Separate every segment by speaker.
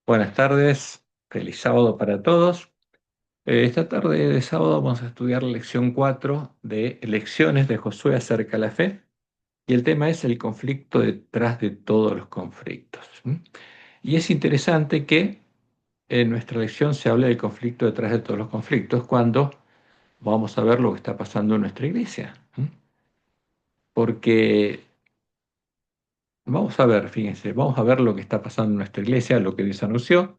Speaker 1: Buenas tardes, feliz sábado para todos. Esta tarde de sábado vamos a estudiar la lección 4 de Lecciones de Josué acerca de la fe y el tema es el conflicto detrás de todos los conflictos. Y es interesante que en nuestra lección se hable del conflicto detrás de todos los conflictos cuando vamos a ver lo que está pasando en nuestra iglesia. Porque vamos a ver, fíjense, vamos a ver lo que está pasando en nuestra iglesia, lo que Dios anunció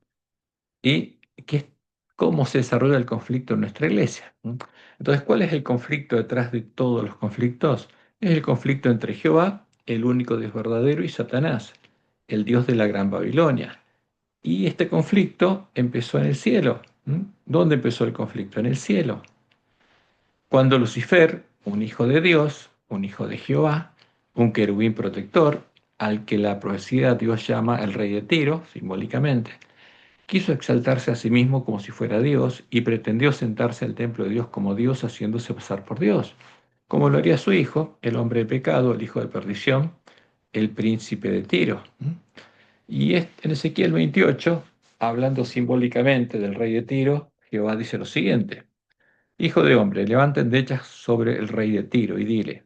Speaker 1: y cómo se desarrolla el conflicto en nuestra iglesia. Entonces, ¿cuál es el conflicto detrás de todos los conflictos? Es el conflicto entre Jehová, el único Dios verdadero, y Satanás, el Dios de la Gran Babilonia. Y este conflicto empezó en el cielo. ¿Dónde empezó el conflicto? En el cielo. Cuando Lucifer, un hijo de Dios, un hijo de Jehová, un querubín protector, al que la profecía Dios llama el rey de Tiro, simbólicamente, quiso exaltarse a sí mismo como si fuera Dios y pretendió sentarse al templo de Dios como Dios haciéndose pasar por Dios, como lo haría su hijo, el hombre de pecado, el hijo de perdición, el príncipe de Tiro. Y en Ezequiel 28, hablando simbólicamente del rey de Tiro, Jehová dice lo siguiente: Hijo de hombre, levanta endechas sobre el rey de Tiro y dile,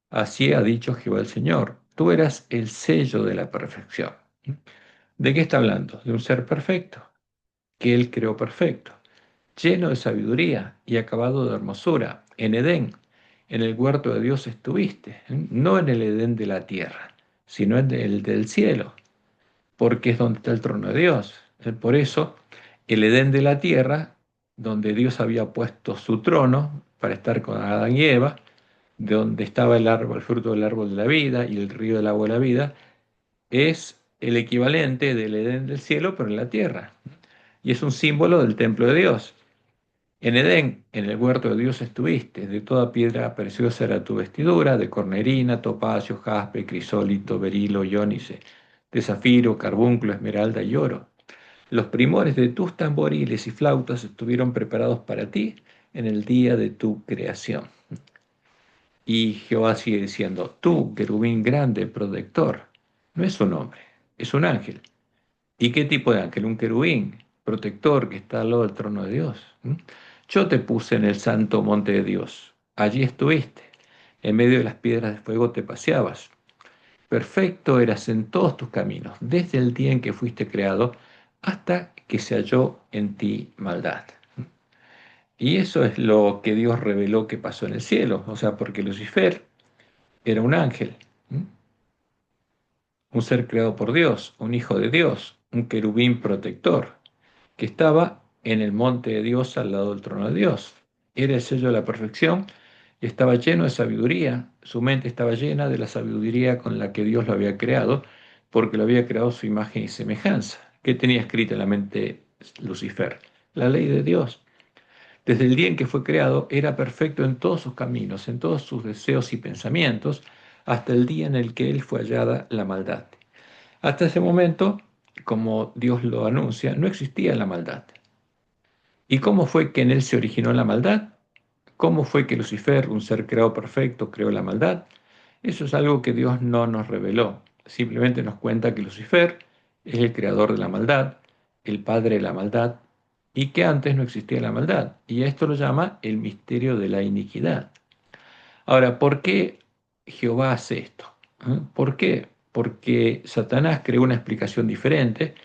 Speaker 1: así ha dicho Jehová el Señor, tú eras el sello de la perfección. ¿De qué está hablando? De un ser perfecto que él creó perfecto, lleno de sabiduría y acabado de hermosura, en Edén, en el huerto de Dios estuviste, no en el Edén de la tierra, sino en el del cielo, porque es donde está el trono de Dios. Por eso, el Edén de la tierra, donde Dios había puesto su trono para estar con Adán y Eva, de donde estaba el árbol, el fruto del árbol de la vida y el río del agua de la vida, es el equivalente del Edén del cielo, pero en la tierra. Y es un símbolo del templo de Dios. En Edén, en el huerto de Dios estuviste, de toda piedra preciosa era tu vestidura, de cornerina, topacio, jaspe, crisólito, berilo y ónice, de zafiro, carbunclo, esmeralda y oro. Los primores de tus tamboriles y flautas estuvieron preparados para ti en el día de tu creación. Y Jehová sigue diciendo, tú, querubín grande, protector, no es un hombre, es un ángel. ¿Y qué tipo de ángel? Un querubín, protector que está al lado del trono de Dios. Yo te puse en el santo monte de Dios. Allí estuviste. En medio de las piedras de fuego te paseabas. Perfecto eras en todos tus caminos, desde el día en que fuiste creado hasta que se halló en ti maldad. Y eso es lo que Dios reveló que pasó en el cielo. O sea, porque Lucifer era un ángel, un ser creado por Dios, un hijo de Dios, un querubín protector, que estaba en el monte de Dios al lado del trono de Dios. Era el sello de la perfección y estaba lleno de sabiduría. Su mente estaba llena de la sabiduría con la que Dios lo había creado, porque lo había creado a su imagen y semejanza. ¿Qué tenía escrito en la mente Lucifer? La ley de Dios. Desde el día en que fue creado, era perfecto en todos sus caminos, en todos sus deseos y pensamientos, hasta el día en el que él fue hallada la maldad. Hasta ese momento, como Dios lo anuncia, no existía la maldad. ¿Y cómo fue que en él se originó la maldad? ¿Cómo fue que Lucifer, un ser creado perfecto, creó la maldad? Eso es algo que Dios no nos reveló. Simplemente nos cuenta que Lucifer es el creador de la maldad, el padre de la maldad, y que antes no existía la maldad. Y a esto lo llama el misterio de la iniquidad. Ahora, ¿por qué Jehová hace esto? ¿Por qué? Porque Satanás creó una explicación diferente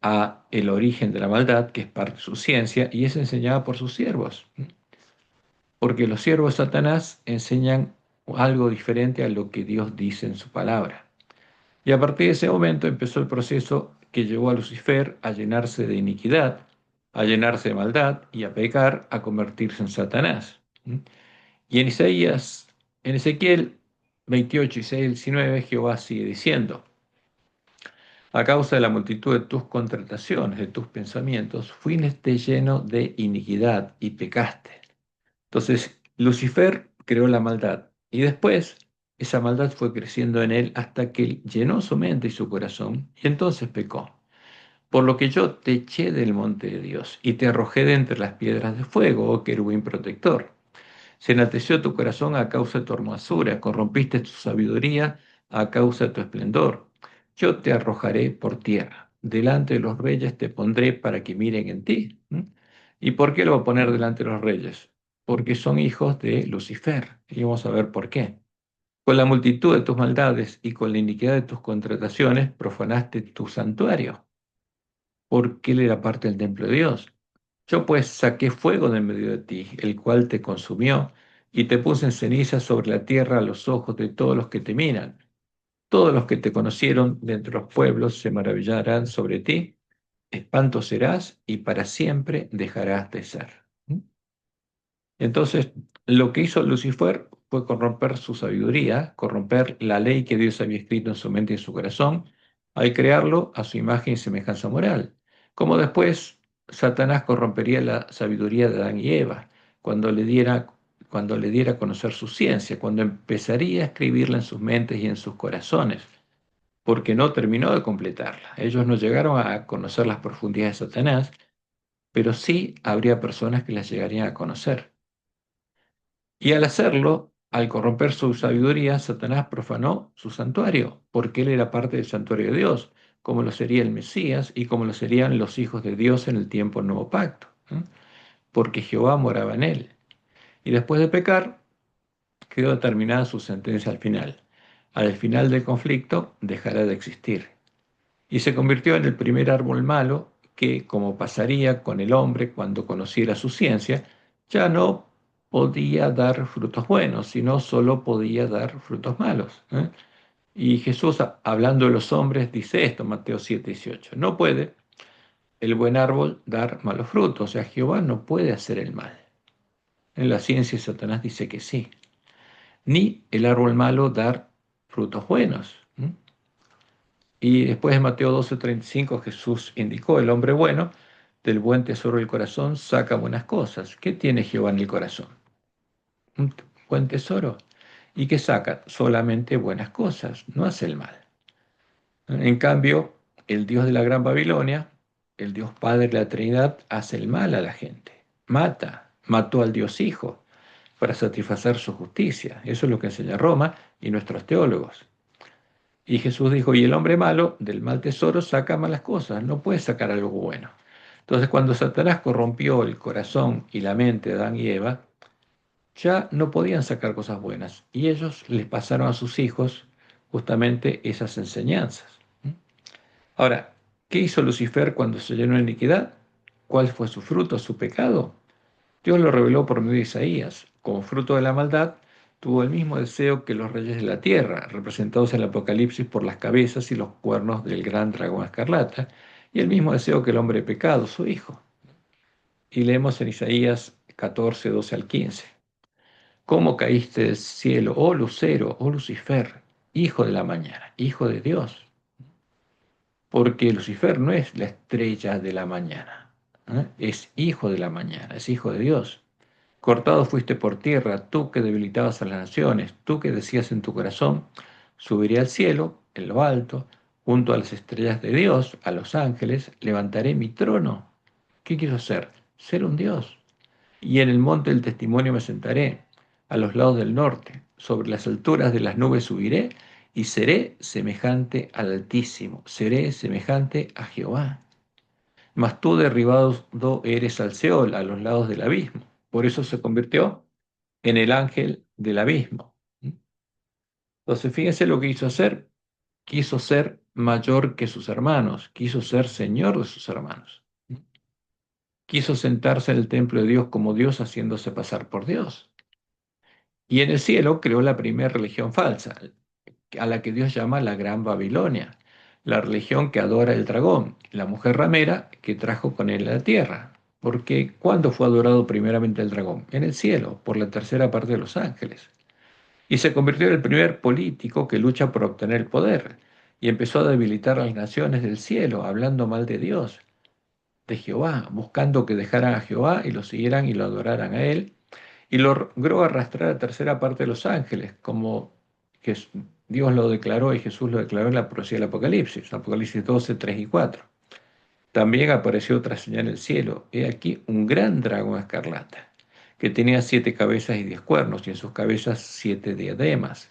Speaker 1: a el origen de la maldad, que es parte de su ciencia, y es enseñada por sus siervos. Porque los siervos de Satanás enseñan algo diferente a lo que Dios dice en su palabra. Y a partir de ese momento empezó el proceso que llevó a Lucifer a llenarse de iniquidad, a llenarse de maldad y a pecar, a convertirse en Satanás. Y en Isaías, en Ezequiel 28, 6, 19, Jehová sigue diciendo, a causa de la multitud de tus contrataciones, de tus pensamientos, fuiste lleno de iniquidad y pecaste. Entonces, Lucifer creó la maldad y después esa maldad fue creciendo en él hasta que llenó su mente y su corazón y entonces pecó. Por lo que yo te eché del monte de Dios y te arrojé de entre las piedras de fuego, oh querubín protector. Se enalteció tu corazón a causa de tu hermosura, corrompiste tu sabiduría a causa de tu esplendor. Yo te arrojaré por tierra. delante de los reyes te pondré para que miren en ti. ¿Y por qué lo va a poner delante de los reyes? Porque son hijos de Lucifer. Y vamos a ver por qué. Con la multitud de tus maldades y con la iniquidad de tus contrataciones profanaste tu santuario, porque él era parte del templo de Dios. Yo pues saqué fuego de en medio de ti, el cual te consumió, y te puse en ceniza sobre la tierra a los ojos de todos los que te miran. Todos los que te conocieron de entre los pueblos se maravillarán sobre ti, espanto serás y para siempre dejarás de ser. Entonces, lo que hizo Lucifer fue corromper su sabiduría, corromper la ley que Dios había escrito en su mente y en su corazón, al crearlo a su imagen y semejanza moral. Como después Satanás corrompería la sabiduría de Adán y Eva, cuando le diera a conocer su ciencia, cuando empezaría a escribirla en sus mentes y en sus corazones, porque no terminó de completarla. Ellos no llegaron a conocer las profundidades de Satanás, pero sí habría personas que las llegarían a conocer. Y al hacerlo, al corromper su sabiduría, Satanás profanó su santuario, porque él era parte del santuario de Dios, como lo sería el Mesías y como lo serían los hijos de Dios en el tiempo del nuevo pacto, porque Jehová moraba en él. Y después de pecar, quedó determinada su sentencia al final. Al final del conflicto, dejará de existir. Y se convirtió en el primer árbol malo que, como pasaría con el hombre cuando conociera su ciencia, ya no podía dar frutos buenos, sino solo podía dar frutos malos. Y Jesús, hablando de los hombres, dice esto, Mateo 7:18, no puede el buen árbol dar malos frutos, o sea, Jehová no puede hacer el mal. En la ciencia Satanás dice que sí, ni el árbol malo dar frutos buenos. Y después de Mateo 12:35 Jesús indicó, el hombre bueno, del buen tesoro del corazón saca buenas cosas. ¿Qué tiene Jehová en el corazón? Un buen tesoro. ¿Y qué saca? Solamente buenas cosas, no hace el mal. En cambio, el Dios de la Gran Babilonia, el Dios Padre de la Trinidad, hace el mal a la gente. Mató al Dios Hijo para satisfacer su justicia. Eso es lo que enseña Roma y nuestros teólogos. Y Jesús dijo, y el hombre malo del mal tesoro saca malas cosas, no puede sacar algo bueno. Entonces, cuando Satanás corrompió el corazón y la mente de Adán y Eva, ya no podían sacar cosas buenas. Y ellos les pasaron a sus hijos justamente esas enseñanzas. Ahora, ¿qué hizo Lucifer cuando se llenó de iniquidad? ¿Cuál fue su fruto, su pecado? Dios lo reveló por medio de Isaías. Como fruto de la maldad, tuvo el mismo deseo que los reyes de la tierra, representados en el Apocalipsis por las cabezas y los cuernos del gran dragón escarlata, y el mismo deseo que el hombre de pecado, su hijo. Y leemos en Isaías 14, 12 al 15. ¿Cómo caíste del cielo, oh lucero, oh Lucifer, hijo de la mañana, hijo de Dios? Porque Lucifer no es la estrella de la mañana, es hijo de la mañana, es hijo de Dios. Cortado fuiste por tierra, tú que debilitabas a las naciones, tú que decías en tu corazón, subiré al cielo, en lo alto, junto a las estrellas de Dios, a los ángeles, levantaré mi trono. ¿Qué quiero ser? Ser un Dios. Y en el monte del testimonio me sentaré, a los lados del norte, sobre las alturas de las nubes subiré, y seré semejante al Altísimo, seré semejante a Jehová. Mas tú derribado eres al Seol, a los lados del abismo. Por eso se convirtió en el ángel del abismo. Entonces, fíjense lo que quiso hacer. Quiso ser mayor que sus hermanos, quiso ser señor de sus hermanos. Quiso sentarse en el templo de Dios como Dios, haciéndose pasar por Dios. Y en el cielo creó la primera religión falsa, a la que Dios llama la Gran Babilonia, la religión que adora el dragón, la mujer ramera que trajo con él a la tierra. Porque ¿cuándo fue adorado primeramente el dragón? En el cielo, por la tercera parte de los ángeles. Y se convirtió en el primer político que lucha por obtener el poder. Y empezó a debilitar a las naciones del cielo, hablando mal de Dios, de Jehová, buscando que dejaran a Jehová y lo siguieran y lo adoraran a él. Y logró arrastrar a tercera parte de los ángeles, como que Dios lo declaró y Jesús lo declaró en la profecía del Apocalipsis, Apocalipsis 12, 3 y 4. También apareció otra señal en el cielo. He aquí un gran dragón escarlata, que tenía 7 cabezas y 10 cuernos, y en sus cabezas 7 diademas.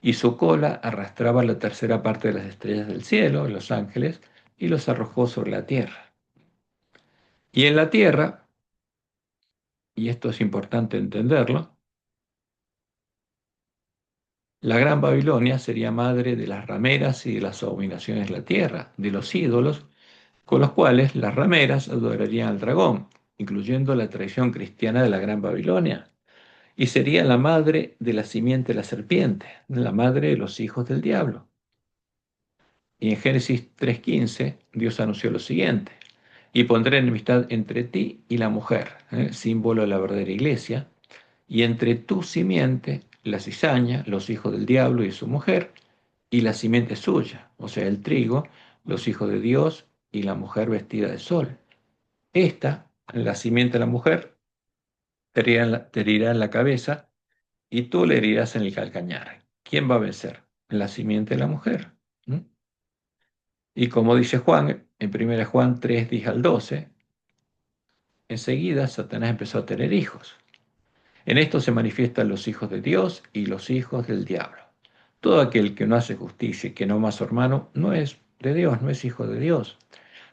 Speaker 1: Y su cola arrastraba la tercera parte de las estrellas del cielo, los ángeles, y los arrojó sobre la tierra. Y en la tierra, y esto es importante entenderlo, la Gran Babilonia sería madre de las rameras y de las abominaciones de la tierra, de los ídolos, con los cuales las rameras adorarían al dragón, incluyendo la tradición cristiana de la Gran Babilonia, y sería la madre de la simiente de la serpiente, la madre de los hijos del diablo. Y en Génesis 3:15, Dios anunció lo siguiente: y pondré enemistad entre ti y la mujer, símbolo de la verdadera iglesia, y entre tu simiente, la cizaña, los hijos del diablo y su mujer, y la simiente suya, o sea, el trigo, los hijos de Dios y la mujer vestida de sol. Esta, la simiente de la mujer, te herirá en la cabeza y tú le herirás en el calcañar. ¿Quién va a vencer? La simiente de la mujer. ¿Mm? Y como dice Juan, en 1 Juan 3, 10 al 12, enseguida Satanás empezó a tener hijos. En esto se manifiestan los hijos de Dios y los hijos del diablo. Todo aquel que no hace justicia y que no ama a su hermano no es de Dios, no es hijo de Dios.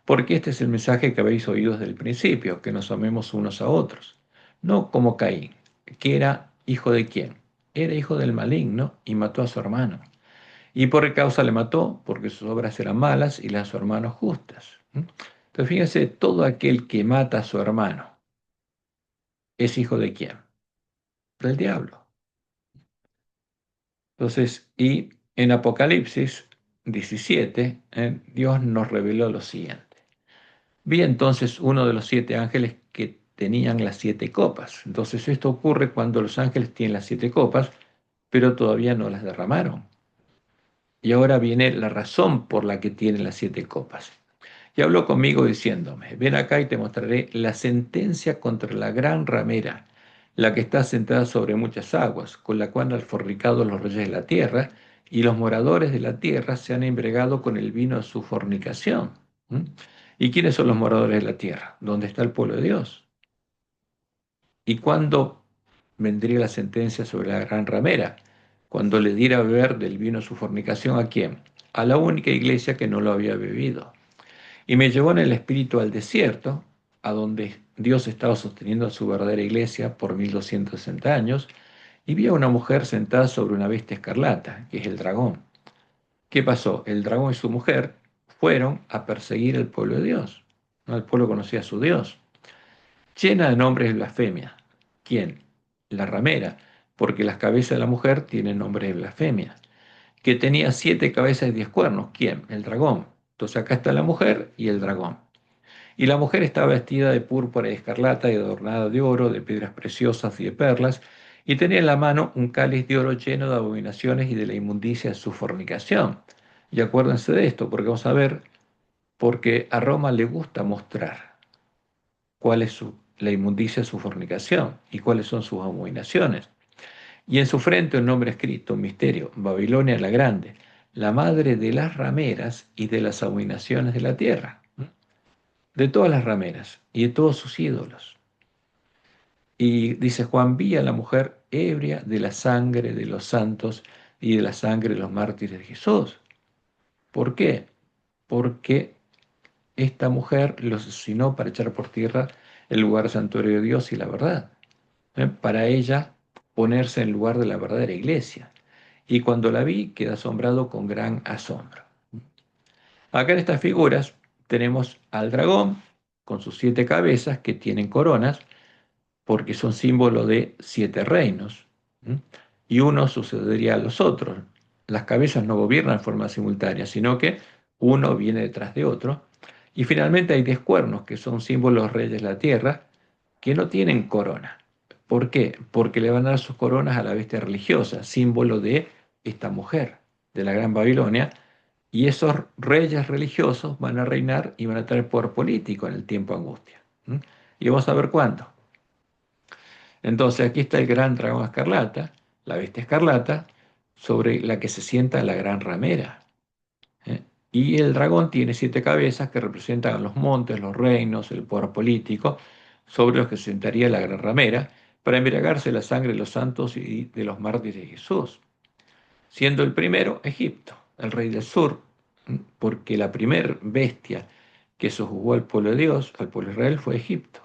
Speaker 1: Porque este es el mensaje que habéis oído desde el principio, que nos amemos unos a otros. No como Caín, que era hijo de quién. Era hijo del maligno y mató a su hermano. ¿Y por qué causa le mató? Porque sus obras eran malas y las de su hermano justas. Entonces fíjense, todo aquel que mata a su hermano es hijo de quién? Del diablo. Entonces, y en Apocalipsis 17, Dios nos reveló lo siguiente. Vi entonces uno de los 7 ángeles que tenían las 7 copas. Entonces esto ocurre cuando los ángeles tienen las 7 copas, pero todavía no las derramaron. Y ahora viene la razón por la que tienen las 7 copas. Y habló conmigo diciéndome: ven acá y te mostraré la sentencia contra la gran ramera, la que está sentada sobre muchas aguas, con la cual han fornicado los reyes de la tierra, y los moradores de la tierra se han embriagado con el vino de su fornicación. ¿Mm? ¿Y quiénes son los moradores de la tierra? ¿Dónde está el pueblo de Dios? ¿Y cuándo vendría la sentencia sobre la gran ramera? Cuando le diera a beber del vino de su fornicación, ¿a quién? A la única iglesia que no lo había bebido. Y me llevó en el espíritu al desierto, a donde Dios estaba sosteniendo a su verdadera iglesia por 1260 años, y vi a una mujer sentada sobre una bestia escarlata, que es el dragón. ¿Qué pasó? El dragón y su mujer fueron a perseguir al pueblo de Dios. ¿No? El pueblo conocía a su Dios. Llena de nombres de blasfemia. ¿Quién? La ramera, porque las cabezas de la mujer tienen nombres de blasfemia. Que tenía 7 cabezas y 10 cuernos. ¿Quién? El dragón. Entonces acá está la mujer y el dragón. Y la mujer estaba vestida de púrpura y escarlata y adornada de oro, de piedras preciosas y de perlas, y tenía en la mano un cáliz de oro lleno de abominaciones y de la inmundicia de su fornicación. Y acuérdense de esto, porque vamos a ver, porque a Roma le gusta mostrar cuál es la inmundicia de su fornicación y cuáles son sus abominaciones. Y en su frente un nombre escrito, un misterio: Babilonia la Grande, la madre de las rameras y de las abominaciones de la tierra, de todas las rameras y de todos sus ídolos. Y dice Juan: vi a la mujer ebria de la sangre de los santos y de la sangre de los mártires de Jesús. ¿Por qué? Porque esta mujer los asesinó para echar por tierra el lugar santuario de Dios y la verdad. Para ella ponerse en lugar de la verdadera iglesia. Y cuando la vi, quedé asombrado con gran asombro. Acá en estas figuras tenemos al dragón con sus 7 cabezas que tienen coronas, porque son símbolo de 7 reinos. ¿Mm? Y uno sucedería a los otros. Las cabezas no gobiernan de forma simultánea, sino que uno viene detrás de otro. Y finalmente hay 10 cuernos, que son símbolos de los reyes de la tierra, que no tienen corona. ¿Por qué? Porque le van a dar sus coronas a la bestia religiosa, símbolo de esta mujer, de la Gran Babilonia, y esos reyes religiosos van a reinar y van a tener poder político en el tiempo de angustia. ¿Mm? Y vamos a ver cuándo. Entonces aquí está el gran dragón escarlata, la bestia escarlata, sobre la que se sienta la gran ramera. ¿Eh? Y el dragón tiene 7 cabezas que representan a los montes, los reinos, el poder político, sobre los que se sentaría la gran ramera, para embriagarse la sangre de los santos y de los mártires de Jesús. Siendo el primero Egipto, el rey del sur, porque la primer bestia que sojuzgó al pueblo de Dios, al pueblo de Israel, fue Egipto,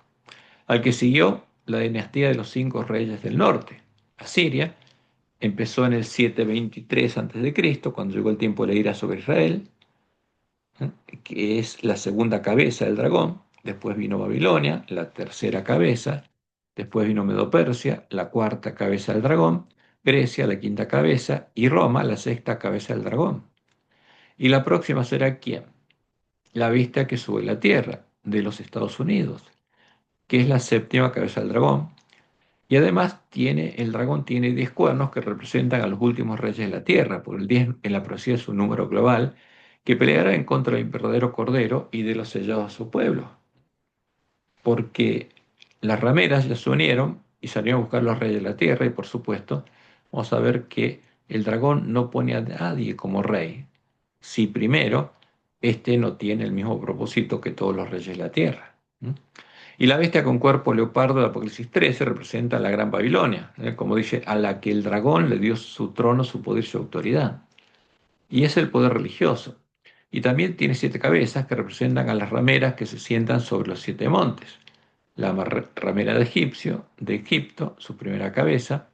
Speaker 1: al que siguió la dinastía de los 5 reyes del norte. Asiria empezó en el 723 a.C., cuando llegó el tiempo de la ira sobre Israel, ¿eh? Que es la segunda cabeza del dragón. Después vino Babilonia, la tercera cabeza. Después vino Medo-Persia, la cuarta cabeza del dragón. Grecia, la quinta cabeza. Y Roma, la sexta cabeza del dragón. Y la próxima será ¿quién? La bestia que sube la tierra, de los Estados Unidos, que es la séptima cabeza del dragón. Y además el dragón tiene 10 cuernos que representan a los últimos reyes de la tierra, por el 10 en la profecía es un número global, que peleará en contra del verdadero cordero y de los sellados a su pueblo. Porque las rameras ya se unieron y salieron a buscar los reyes de la tierra, y por supuesto, vamos a ver que el dragón no pone a nadie como rey, si primero este no tiene el mismo propósito que todos los reyes de la tierra. ¿Mm? Y la bestia con cuerpo leopardo de Apocalipsis 13 representa a la Gran Babilonia, como dice, a la que el dragón le dio su trono, su poder y su autoridad. Y es el poder religioso. Y también tiene 7 cabezas que representan a las rameras que se sientan sobre los 7 montes. La ramera de Egipto, su primera cabeza,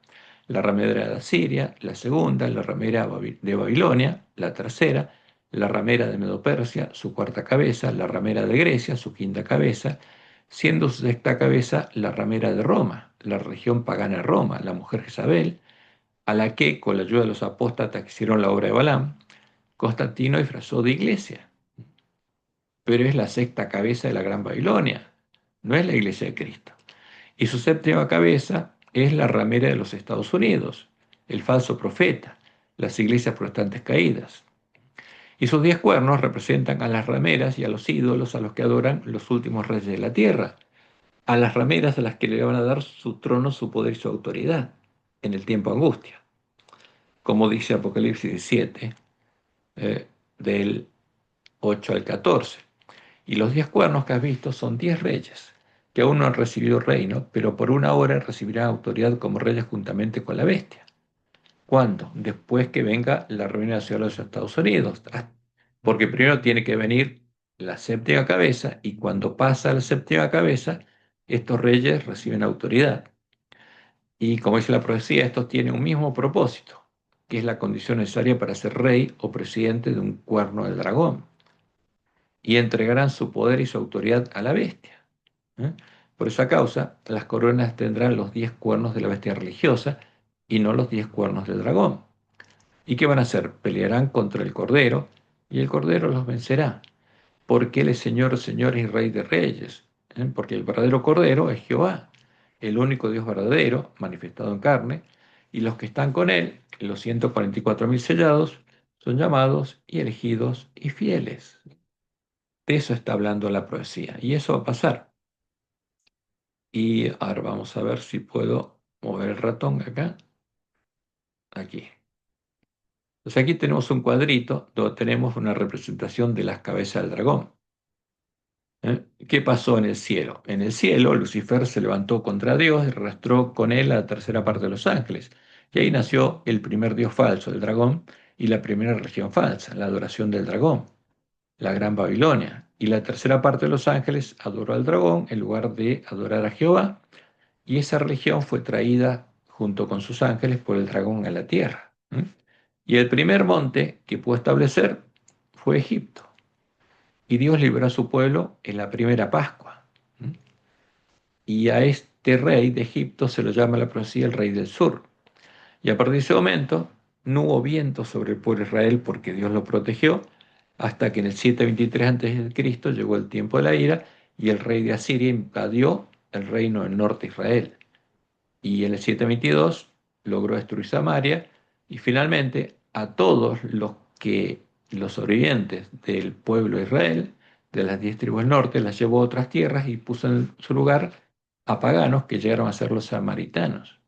Speaker 1: la ramera de Asiria, la segunda, la ramera de Babilonia, la tercera, la ramera de Medo-Persia, su cuarta cabeza, la ramera de Grecia, su quinta cabeza, siendo su sexta cabeza la ramera de Roma, la región pagana de Roma, la mujer Jezabel, a la que, con la ayuda de los apóstatas que hicieron la obra de Balaam, Constantino disfrazó de iglesia. Pero es la sexta cabeza de la Gran Babilonia, no es la iglesia de Cristo. Y su séptima cabeza es la ramera de los Estados Unidos, el falso profeta, las iglesias protestantes caídas. Y sus 10 cuernos representan a las rameras y a los ídolos a los que adoran los últimos reyes de la tierra, a las rameras a las que le van a dar su trono, su poder y su autoridad en el tiempo de angustia, como dice Apocalipsis 17, del 8 al 14. Y los 10 cuernos que has visto son 10 reyes, que aún no han recibido reino, pero por una hora recibirán autoridad como reyes juntamente con la bestia. ¿Cuándo? Después que venga la reunión nacional de los Estados Unidos. Porque primero tiene que venir la séptima cabeza, y cuando pasa la séptima cabeza, estos reyes reciben autoridad. Y como dice la profecía, estos tienen un mismo propósito, que es la condición necesaria para ser rey o presidente de un cuerno del dragón, y entregarán su poder y su autoridad a la bestia. ¿Eh? Por esa causa, las coronas tendrán los 10 cuernos de la bestia religiosa y no los 10 cuernos del dragón. ¿Y qué van a hacer? Pelearán contra el Cordero, y el Cordero los vencerá, porque Él es Señor, Señor y Rey de Reyes. Porque el verdadero Cordero es Jehová, el único Dios verdadero, manifestado en carne, y los que están con Él, los 144.000 sellados, son llamados y elegidos y fieles. De eso está hablando la profecía, y eso va a pasar. Y ahora vamos a ver si puedo mover el ratón acá, aquí. Entonces aquí tenemos un cuadrito donde tenemos una representación de las cabezas del dragón. ¿Qué pasó en el cielo? En el cielo, Lucifer se levantó contra Dios y arrastró con él a la tercera parte de los ángeles. Y ahí nació el primer dios falso, el dragón, y la primera religión falsa, la adoración del dragón, la Gran Babilonia. Y la tercera parte de los ángeles adoró al dragón en lugar de adorar a Jehová, y esa religión fue traída junto con sus ángeles por el dragón a la tierra. Y el primer monte que pudo establecer fue Egipto. Y Dios liberó a su pueblo en la primera Pascua. Y a este rey de Egipto se lo llama la profecía el rey del sur. Y a partir de ese momento no hubo viento sobre el pueblo de Israel porque Dios lo protegió, hasta que en el 723 a.C. llegó el tiempo de la ira y el rey de Asiria invadió el reino del norte de Israel. Y en el 722 logró destruir Samaria, y finalmente a todos los sobrevivientes del pueblo de Israel, de las 10 tribus del norte, las llevó a otras tierras y puso en su lugar a paganos que llegaron a ser los samaritanos.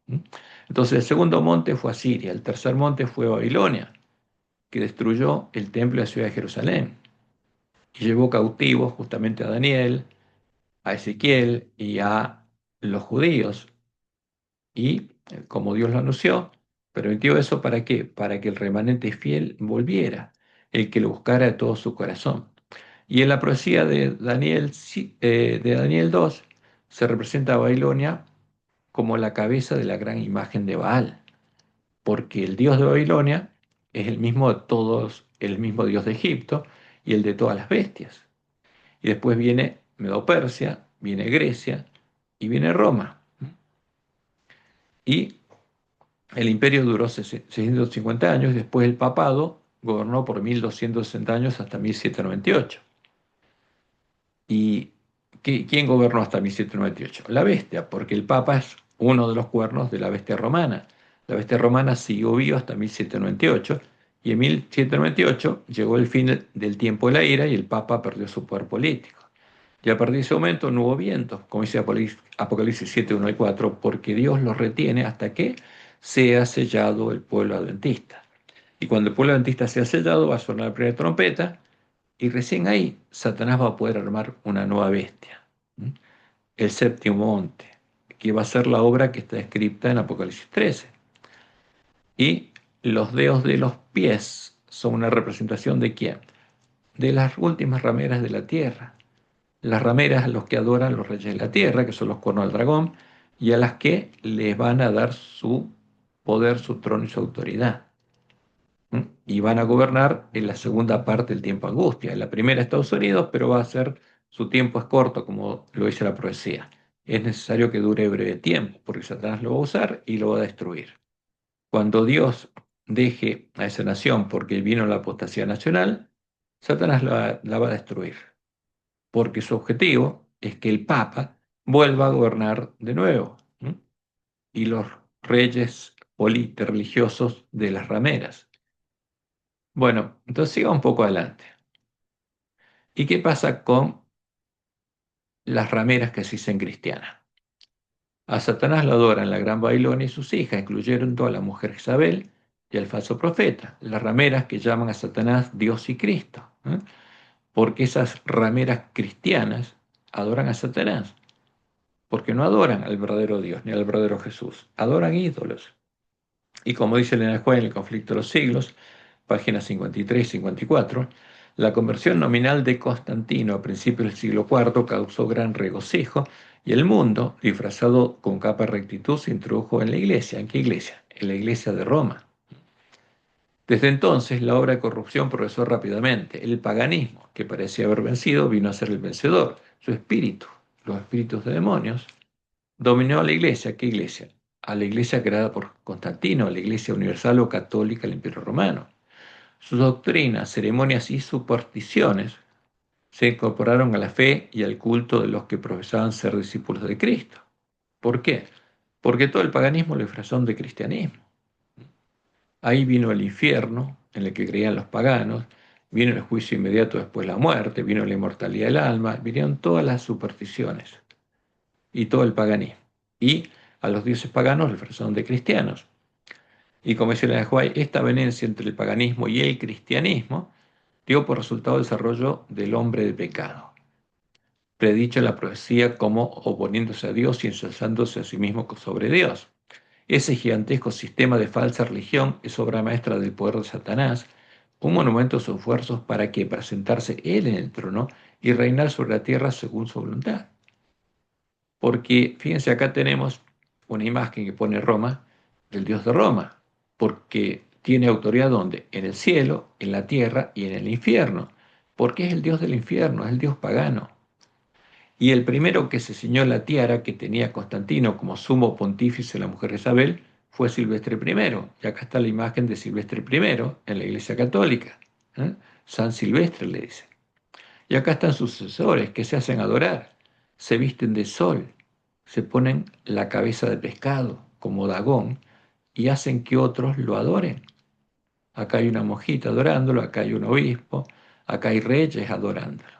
Speaker 1: Entonces el segundo monte fue Asiria, el tercer monte fue Babilonia, que destruyó el templo de la ciudad de Jerusalén y llevó cautivos justamente a Daniel, a Ezequiel y a los judíos. Y como Dios lo anunció, permitió eso ¿para qué? Para que el remanente fiel volviera. el que lo buscara de todo su corazón. Y en la profecía de Daniel, de Daniel 2 se representa a Babilonia como la cabeza de la gran imagen de Baal, porque el dios de Babilonia es el mismo de todos, el mismo dios de Egipto y el de todas las bestias. Y después viene Medo-Persia, viene Grecia y viene Roma. Y el imperio duró 650 años, después el papado gobernó por 1260 años hasta 1798. ¿Y quién gobernó hasta 1798? La bestia, porque el papa es uno de los cuernos de la bestia romana. La bestia romana siguió viva hasta 1798 y en 1798 llegó el fin del tiempo de la ira y el papa perdió su poder político. Y a partir de ese momento no hubo vientos, como dice Apocalipsis 7, 1 y 4, porque Dios los retiene hasta que sea sellado el pueblo adventista. Y cuando el pueblo adventista sea sellado, va a sonar la primera trompeta, y recién ahí Satanás va a poder armar una nueva bestia, ¿m? El séptimo monte, que va a ser la obra que está escrita en Apocalipsis 13. Y los dedos de los pies son una representación de quién? De las últimas rameras de la tierra. Las rameras a los que adoran los reyes de la tierra, que son los cuernos del dragón, y a las que les van a dar su poder, su trono y su autoridad. Y van a gobernar en la segunda parte del tiempo angustia. En la primera Estados Unidos, pero va a ser, su tiempo es corto, como lo dice la profecía. Es necesario que dure breve tiempo, porque Satanás lo va a usar y lo va a destruir. Cuando Dios deje a esa nación, porque vino la apostasía nacional, Satanás la va a destruir, porque su objetivo es que el Papa vuelva a gobernar de nuevo, ¿m? Y los reyes religiosos de las rameras. Bueno, entonces siga un poco adelante. ¿Y qué pasa con las rameras que se dicen cristianas? A Satanás lo adoran la gran Babilonia y sus hijas, incluyendo a la mujer Isabel y al falso profeta, las rameras que llaman a Satanás Dios y Cristo, ¿eh? Porque esas rameras cristianas adoran a Satanás, porque no adoran al verdadero Dios ni al verdadero Jesús, adoran ídolos. Y como dice Elena White en El conflicto de los siglos, páginas 53 y 54, la conversión nominal de Constantino a principios del siglo IV causó gran regocijo y el mundo, disfrazado con capa de rectitud, se introdujo en la iglesia. ¿En qué iglesia? En la iglesia de Roma. Desde entonces, la obra de corrupción progresó rápidamente. El paganismo, que parecía haber vencido, vino a ser el vencedor. Su espíritu, los espíritus de demonios, dominó a la iglesia. ¿Qué iglesia? A la iglesia creada por Constantino, la iglesia universal o católica del Imperio Romano. Sus doctrinas, ceremonias y supersticiones se incorporaron a la fe y al culto de los que profesaban ser discípulos de Cristo. ¿Por qué? Porque todo el paganismo lo disfrazó de cristianismo. Ahí vino el infierno, en el que creían los paganos, vino el juicio inmediato después de la muerte, vino la inmortalidad del alma, vinieron todas las supersticiones y todo el paganismo. Y a los dioses paganos los disfrazaron de cristianos. Y como dice la White, esta venencia entre el paganismo y el cristianismo dio por resultado el desarrollo del hombre de pecado, predicho en la profecía como oponiéndose a Dios y ensalzándose a sí mismo sobre Dios. Ese gigantesco sistema de falsa religión es obra maestra del poder de Satanás, un monumento a sus esfuerzos para que para sentarse él en el trono y reinar sobre la tierra según su voluntad. Porque fíjense, acá tenemos una imagen que pone Roma, del dios de Roma, porque tiene autoridad ¿dónde? En el cielo, en la tierra y en el infierno, porque es el dios del infierno, es el dios pagano. Y el primero que se ciñó la tiara que tenía Constantino como sumo pontífice de la mujer Isabel fue Silvestre I. Y acá está la imagen de Silvestre I en la Iglesia Católica, ¿eh? San Silvestre le dice. Y acá están sus sucesores que se hacen adorar, se visten de sol, se ponen la cabeza de pescado como Dagón y hacen que otros lo adoren. Acá hay una monjita adorándolo, acá hay un obispo, acá hay reyes adorándolo.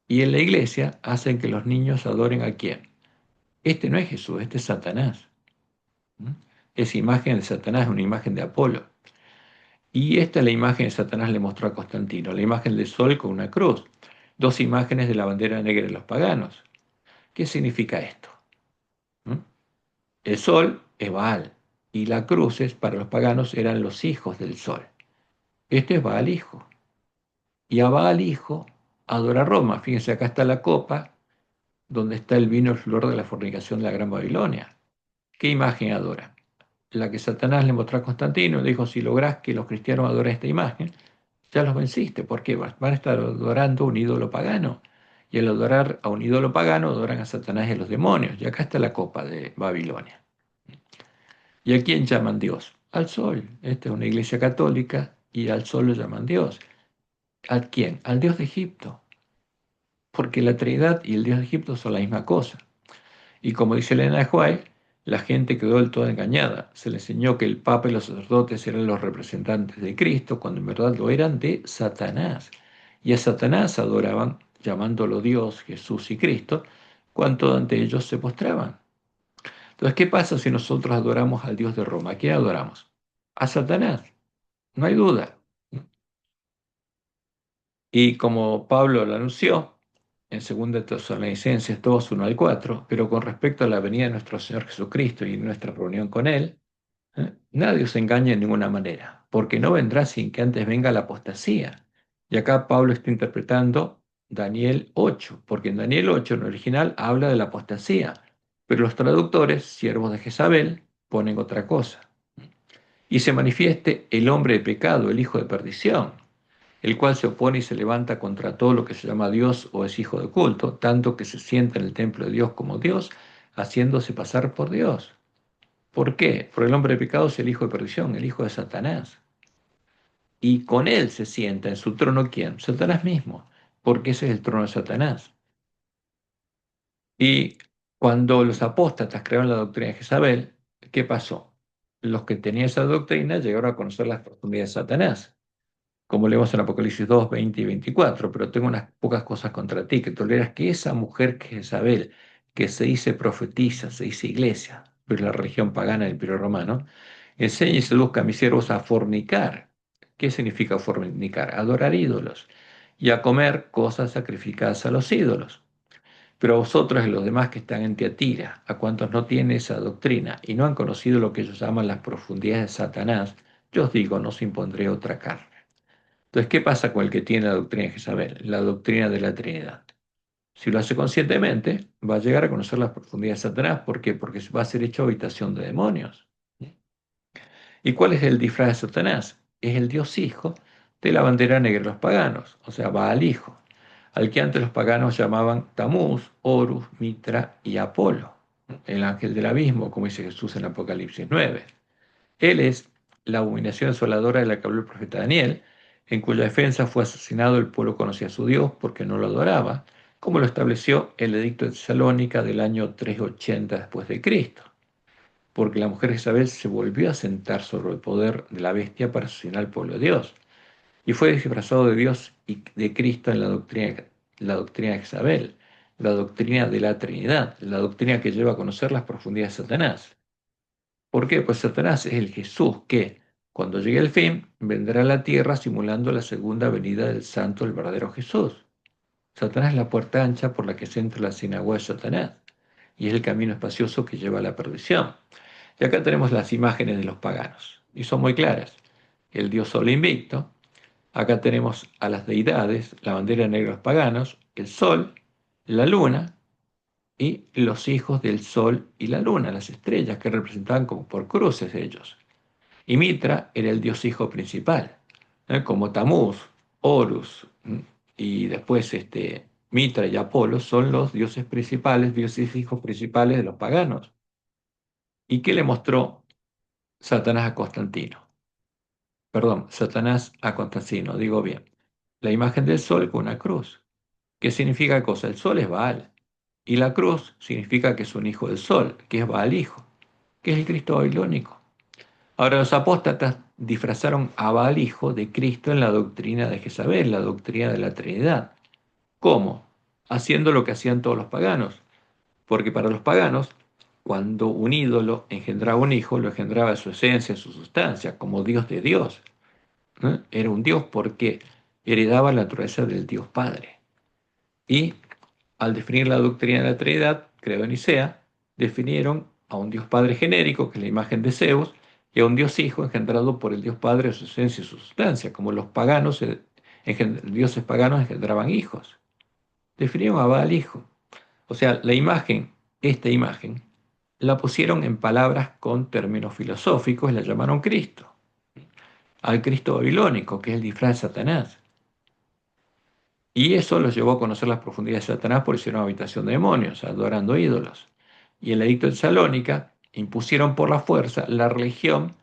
Speaker 1: Y en la iglesia hacen que los niños adoren a quién. Este no es Jesús, este es Satanás. ¿Mm? Esa imagen de Satanás es una imagen de Apolo. Y esta es la imagen que Satanás le mostró a Constantino, la imagen del sol con una cruz. Dos imágenes de la bandera negra de los paganos. ¿Qué significa esto? ¿Mm? El sol es Baal y las cruces para los paganos eran los hijos del sol. Este es Baal hijo. Y a Baal hijo adora Roma. Fíjense, acá está la copa donde está el vino, el flor de la fornicación de la Gran Babilonia. ¿Qué imagen adora? La que Satanás le mostró a Constantino, le dijo, si lográs que los cristianos adoren esta imagen, ya los venciste, porque van a estar adorando un ídolo pagano. Y al adorar a un ídolo pagano, adoran a Satanás y a los demonios. Y acá está la copa de Babilonia. ¿Y a quién llaman Dios? Al sol. Esta es una iglesia católica y al sol lo llaman Dios. ¿A quién? Al Dios de Egipto. Porque la Trinidad y el Dios de Egipto son la misma cosa. Y como dice Elena de White, la gente quedó del todo engañada. Se le enseñó que el Papa y los sacerdotes eran los representantes de Cristo, cuando en verdad lo eran de Satanás. Y a Satanás adoraban, llamándolo Dios, Jesús y Cristo, cuanto ante ellos se postraban. Entonces, ¿qué pasa si nosotros adoramos al Dios de Roma? ¿A quién adoramos? A Satanás, no hay duda. Y como Pablo lo anunció en 2 Tesalonicenses 2, 1 al 4, pero con respecto a la venida de nuestro Señor Jesucristo y nuestra reunión con Él, nadie os engañe de ninguna manera, porque no vendrá sin que antes venga la apostasía. Y acá Pablo está interpretando Daniel 8, porque en Daniel 8, en original, habla de la apostasía, pero los traductores, siervos de Jezabel, ponen otra cosa. Y se manifieste el hombre de pecado, el hijo de perdición, el cual se opone y se levanta contra todo lo que se llama Dios o es hijo de culto, tanto que se sienta en el templo de Dios como Dios, haciéndose pasar por Dios. ¿Por qué? Porque el hombre de pecado es el hijo de perdición, el hijo de Satanás. Y con él se sienta en su trono, ¿quién? Satanás mismo, porque ese es el trono de Satanás. Y cuando los apóstatas crearon la doctrina de Jezabel, ¿qué pasó? Los que tenían esa doctrina llegaron a conocer las profundidades de Satanás, como leemos en Apocalipsis 2, 20 y 24, pero tengo unas pocas cosas contra ti, que toleras que esa mujer que es Jezabel, que se dice profetiza, se dice iglesia, pero es la religión pagana del Imperio Romano, enseña y seduzca a mis siervos a fornicar. ¿Qué significa fornicar? Adorar ídolos y a comer cosas sacrificadas a los ídolos. Pero a vosotros y los demás que están en Tiatira, a cuantos no tienen esa doctrina y no han conocido lo que ellos llaman las profundidades de Satanás, yo os digo, no os impondré otra carne. Entonces, ¿qué pasa con el que tiene la doctrina de Jezabel? La doctrina de la Trinidad. Si lo hace conscientemente, va a llegar a conocer las profundidades de Satanás. ¿Por qué? Porque va a ser hecho habitación de demonios. ¿Y cuál es el disfraz de Satanás? Es el Dios Hijo de la bandera negra de los paganos, o sea, va al Hijo, al que antes los paganos llamaban Tamuz, Horus, Mitra y Apolo, el ángel del abismo, como dice Jesús en Apocalipsis 9. Él es la abominación asoladora de la que habló el profeta Daniel, en cuya defensa fue asesinado el pueblo conocía a su Dios porque no lo adoraba, como lo estableció el edicto de Tesalónica del año 380 después de Cristo, porque la mujer Isabel se volvió a sentar sobre el poder de la bestia para asesinar al pueblo de Dios, y fue disfrazado de Dios y de Cristo en la doctrina de Isabel, la doctrina de la Trinidad, la doctrina que lleva a conocer las profundidades de Satanás. ¿Por qué? Pues Satanás es el Jesús que, cuando llegue el fin, vendrá a la tierra simulando la segunda venida del santo, el verdadero Jesús. Satanás es la puerta ancha por la que se entra la sinagoga de Satanás y es el camino espacioso que lleva a la perdición. Y acá tenemos las imágenes de los paganos y son muy claras. El dios sol invicto, acá tenemos a las deidades, la bandera negra de los paganos, el sol, la luna y los hijos del sol y la luna, las estrellas que representaban como por cruces ellos. Y Mitra era el dios hijo principal, como Tamuz, Horus, y después Mitra y Apolo son los dioses principales, dioses hijos principales de los paganos. ¿Y qué le mostró Satanás a Constantino? Perdón, Satanás a Constantino, digo bien. La imagen del sol con una cruz. ¿Qué significa cosa? El sol es Baal. Y la cruz significa que es un hijo del sol, que es Baal hijo, que es el Cristo babilónico. Ahora los apóstatas disfrazaron a Baal hijo de Cristo en la doctrina de Jezabel, la doctrina de la Trinidad. ¿Cómo? Haciendo lo que hacían todos los paganos. Porque para los paganos, cuando un ídolo engendraba un hijo, lo engendraba su esencia, su sustancia, como Dios de Dios. Era un Dios porque heredaba la naturaleza del Dios Padre. Y al definir la doctrina de la Trinidad, creo en Nicea, definieron a un Dios Padre genérico, que es la imagen de Zeus, y a un Dios Hijo engendrado por el Dios Padre, su esencia y su sustancia, como los paganos dioses paganos engendraban hijos. Definieron a Baal hijo. O sea, la imagen, esta imagen, la pusieron en palabras con términos filosóficos y la llamaron Cristo. Al Cristo babilónico, que es el disfraz de Satanás. Y eso los llevó a conocer las profundidades de Satanás, por eso era una habitación de demonios, adorando ídolos. Y en el edicto de Salónica impusieron por la fuerza la religión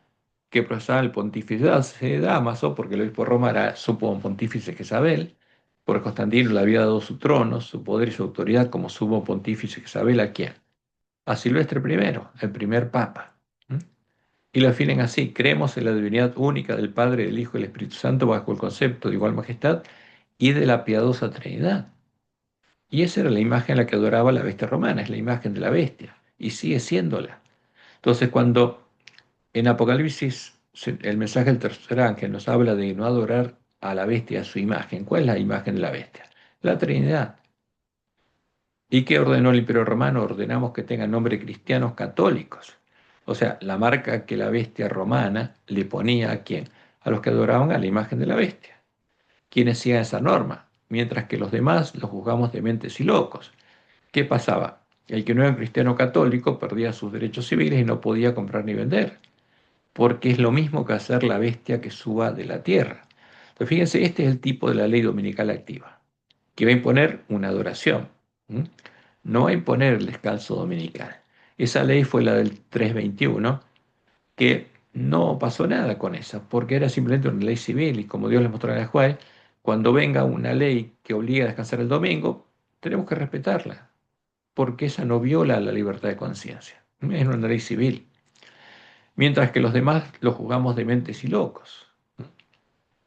Speaker 1: que profesaba el pontífice de Dámaso, porque el obispo de Roma era sumo pontífice Jezabel, porque Constantino le había dado su trono, su poder y su autoridad como sumo pontífice Jezabel, ¿a quién? A Silvestre I, el primer papa. ¿Mm? Y lo definen así: creemos en la divinidad única del Padre, del Hijo y del Espíritu Santo bajo el concepto de igual majestad y de la piadosa Trinidad. Y esa era la imagen a la que adoraba la bestia romana, es la imagen de la bestia, y sigue siéndola. Entonces, cuando en Apocalipsis el mensaje del tercer ángel nos habla de no adorar a la bestia, a su imagen, ¿cuál es la imagen de la bestia? La Trinidad. ¿Y qué ordenó el Imperio Romano? Ordenamos que tengan nombre cristianos católicos. O sea, la marca que la bestia romana le ponía ¿a quién? A los que adoraban a la imagen de la bestia. Quienes sigan esa norma, mientras que los demás los juzgamos dementes y locos. ¿Qué pasaba? El que no era cristiano católico perdía sus derechos civiles y no podía comprar ni vender, porque es lo mismo que hacer la bestia que suba de la tierra. Entonces, fíjense, este es el tipo de la ley dominical activa, que va a imponer una adoración. ¿Mm? No va a imponer el descanso dominical. Esa ley fue la del 321, que no pasó nada con esa, porque era simplemente una ley civil, y como Dios le mostró a la juez, cuando venga una ley que obliga a descansar el domingo, tenemos que respetarla, porque esa no viola la libertad de conciencia. Es una ley civil. Mientras que los demás los juzgamos dementes y locos,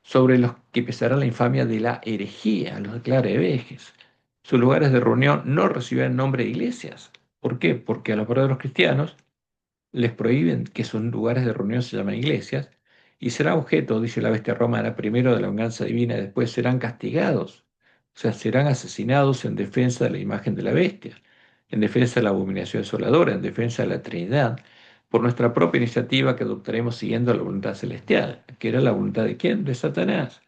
Speaker 1: sobre los que pesará la infamia de la herejía, los declara herejes. Sus lugares de reunión no recibirán nombre de iglesias. ¿Por qué? Porque a los verdaderos cristianos les prohíben que sus lugares de reunión se llamen iglesias, y será objeto, dice la bestia romana, primero de la venganza divina y después serán castigados. O sea, serán asesinados en defensa de la imagen de la bestia, en defensa de la abominación desoladora, en defensa de la Trinidad, por nuestra propia iniciativa que adoptaremos siguiendo la voluntad celestial, que era la voluntad de ¿quién? De Satanás.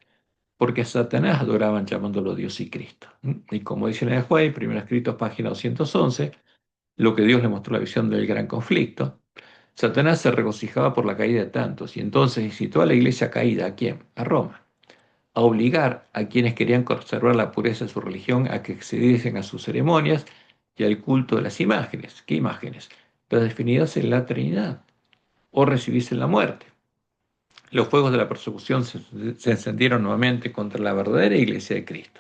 Speaker 1: Porque a Satanás adoraban llamándolo Dios y Cristo. Y como dice en el Juez, primero escritos, página 211, lo que Dios le mostró la visión del gran conflicto, Satanás se regocijaba por la caída de tantos y entonces incitó a la iglesia caída, ¿a quién? A Roma, a obligar a quienes querían conservar la pureza de su religión a que accediesen a sus ceremonias y al culto de las imágenes. ¿Qué imágenes? Las definidas en la Trinidad, o recibiesen la muerte. Los fuegos de la persecución se encendieron nuevamente contra la verdadera iglesia de Cristo,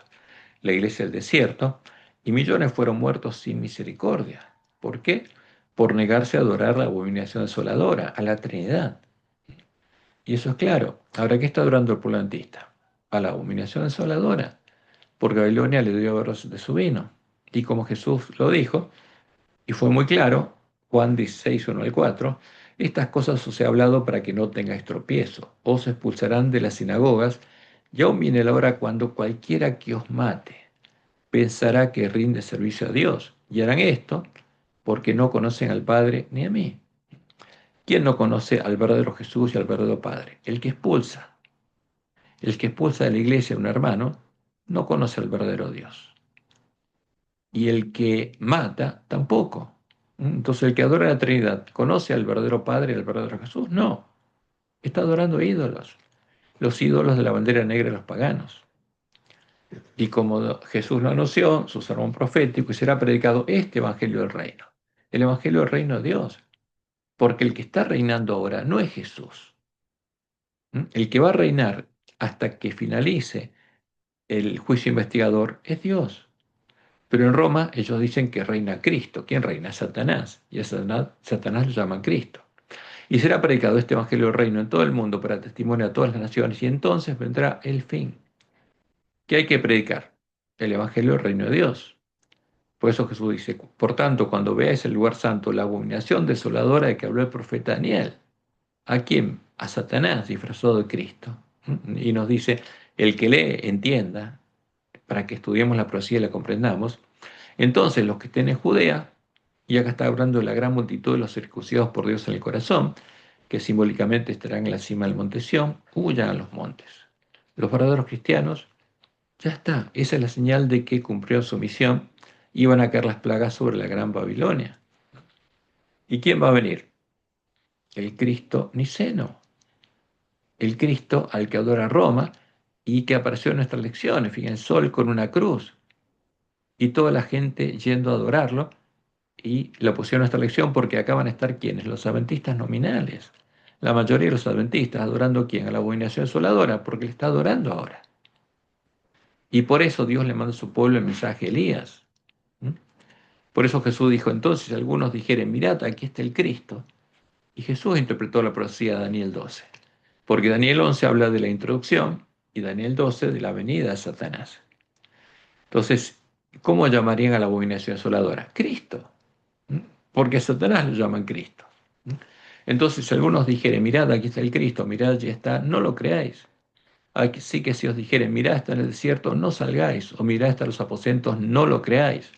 Speaker 1: la iglesia del desierto, y millones fueron muertos sin misericordia. ¿Por qué? Por negarse a adorar la abominación desoladora, a la Trinidad. Y eso es claro. Ahora, ¿qué está adorando el pueblo antista? A la abominación desoladora, porque Babilonia le dio de su vino. Y como Jesús lo dijo, y fue muy claro, Juan 16, 1 al 4, estas cosas os he hablado para que no tengáis tropiezo, os expulsarán de las sinagogas, y aún viene la hora cuando cualquiera que os mate pensará que rinde servicio a Dios, y harán esto porque no conocen al Padre ni a mí. ¿Quién no conoce al verdadero Jesús y al verdadero Padre? El que expulsa. El que expulsa de la iglesia a un hermano no conoce al verdadero Dios. Y el que mata tampoco. Entonces el que adora la Trinidad, ¿conoce al verdadero Padre y al verdadero Jesús? No. Está adorando ídolos. Los ídolos de la bandera negra de los paganos. Y como Jesús lo anunció, su sermón profético, y será predicado este Evangelio del Reino. El Evangelio del Reino de Dios. Porque el que está reinando ahora no es Jesús. El que va a reinar hasta que finalice el juicio investigador es Dios. Pero en Roma ellos dicen que reina Cristo. ¿Quién reina? Satanás. Y a Satanás lo llaman Cristo. Y será predicado este Evangelio del Reino en todo el mundo para testimonio a todas las naciones. Y entonces vendrá el fin. ¿Qué hay que predicar? El Evangelio del Reino de Dios. Por eso Jesús dice, por tanto, cuando veáis el lugar santo, la abominación desoladora de que habló el profeta Daniel. ¿A quién? A Satanás disfrazado de Cristo. Y nos dice, el que lee, entienda, para que estudiemos la profecía y la comprendamos. Entonces, los que estén en Judea, y acá está hablando de la gran multitud de los circuncidados por Dios en el corazón, que simbólicamente estarán en la cima del monte Sión, huyan a los montes. Los verdaderos cristianos Ya está, esa es la señal de que cumplió su misión. Iban a caer las plagas sobre la gran Babilonia. ¿Y quién va a venir? El Cristo niceno, el Cristo al que adora Roma y que apareció en nuestras lecciones, fíjense, el sol con una cruz y toda la gente yendo a adorarlo, y lo pusieron en nuestra lección porque acá van a estar quienes, los adventistas nominales. La mayoría de los adventistas adorando a quién, a la abominación desoladora, porque le está adorando ahora. Y por eso Dios le manda a su pueblo el mensaje a Elías. ¿Mm? Por eso Jesús dijo, entonces algunos dijeren, mirad, aquí está el Cristo. Y Jesús interpretó la profecía de Daniel 12. Porque Daniel 11 habla de la introducción y Daniel 12 de la venida de Satanás. Entonces, ¿cómo llamarían a la abominación desoladora? Cristo. ¿Mm? Porque a Satanás lo llaman Cristo. ¿Mm? Entonces, si algunos dijeren, mirad, aquí está el Cristo, mirad, allí está, no lo creáis. Así que si os dijeren, mirad, está en el desierto, no salgáis, o mirad, está en los aposentos, no lo creáis.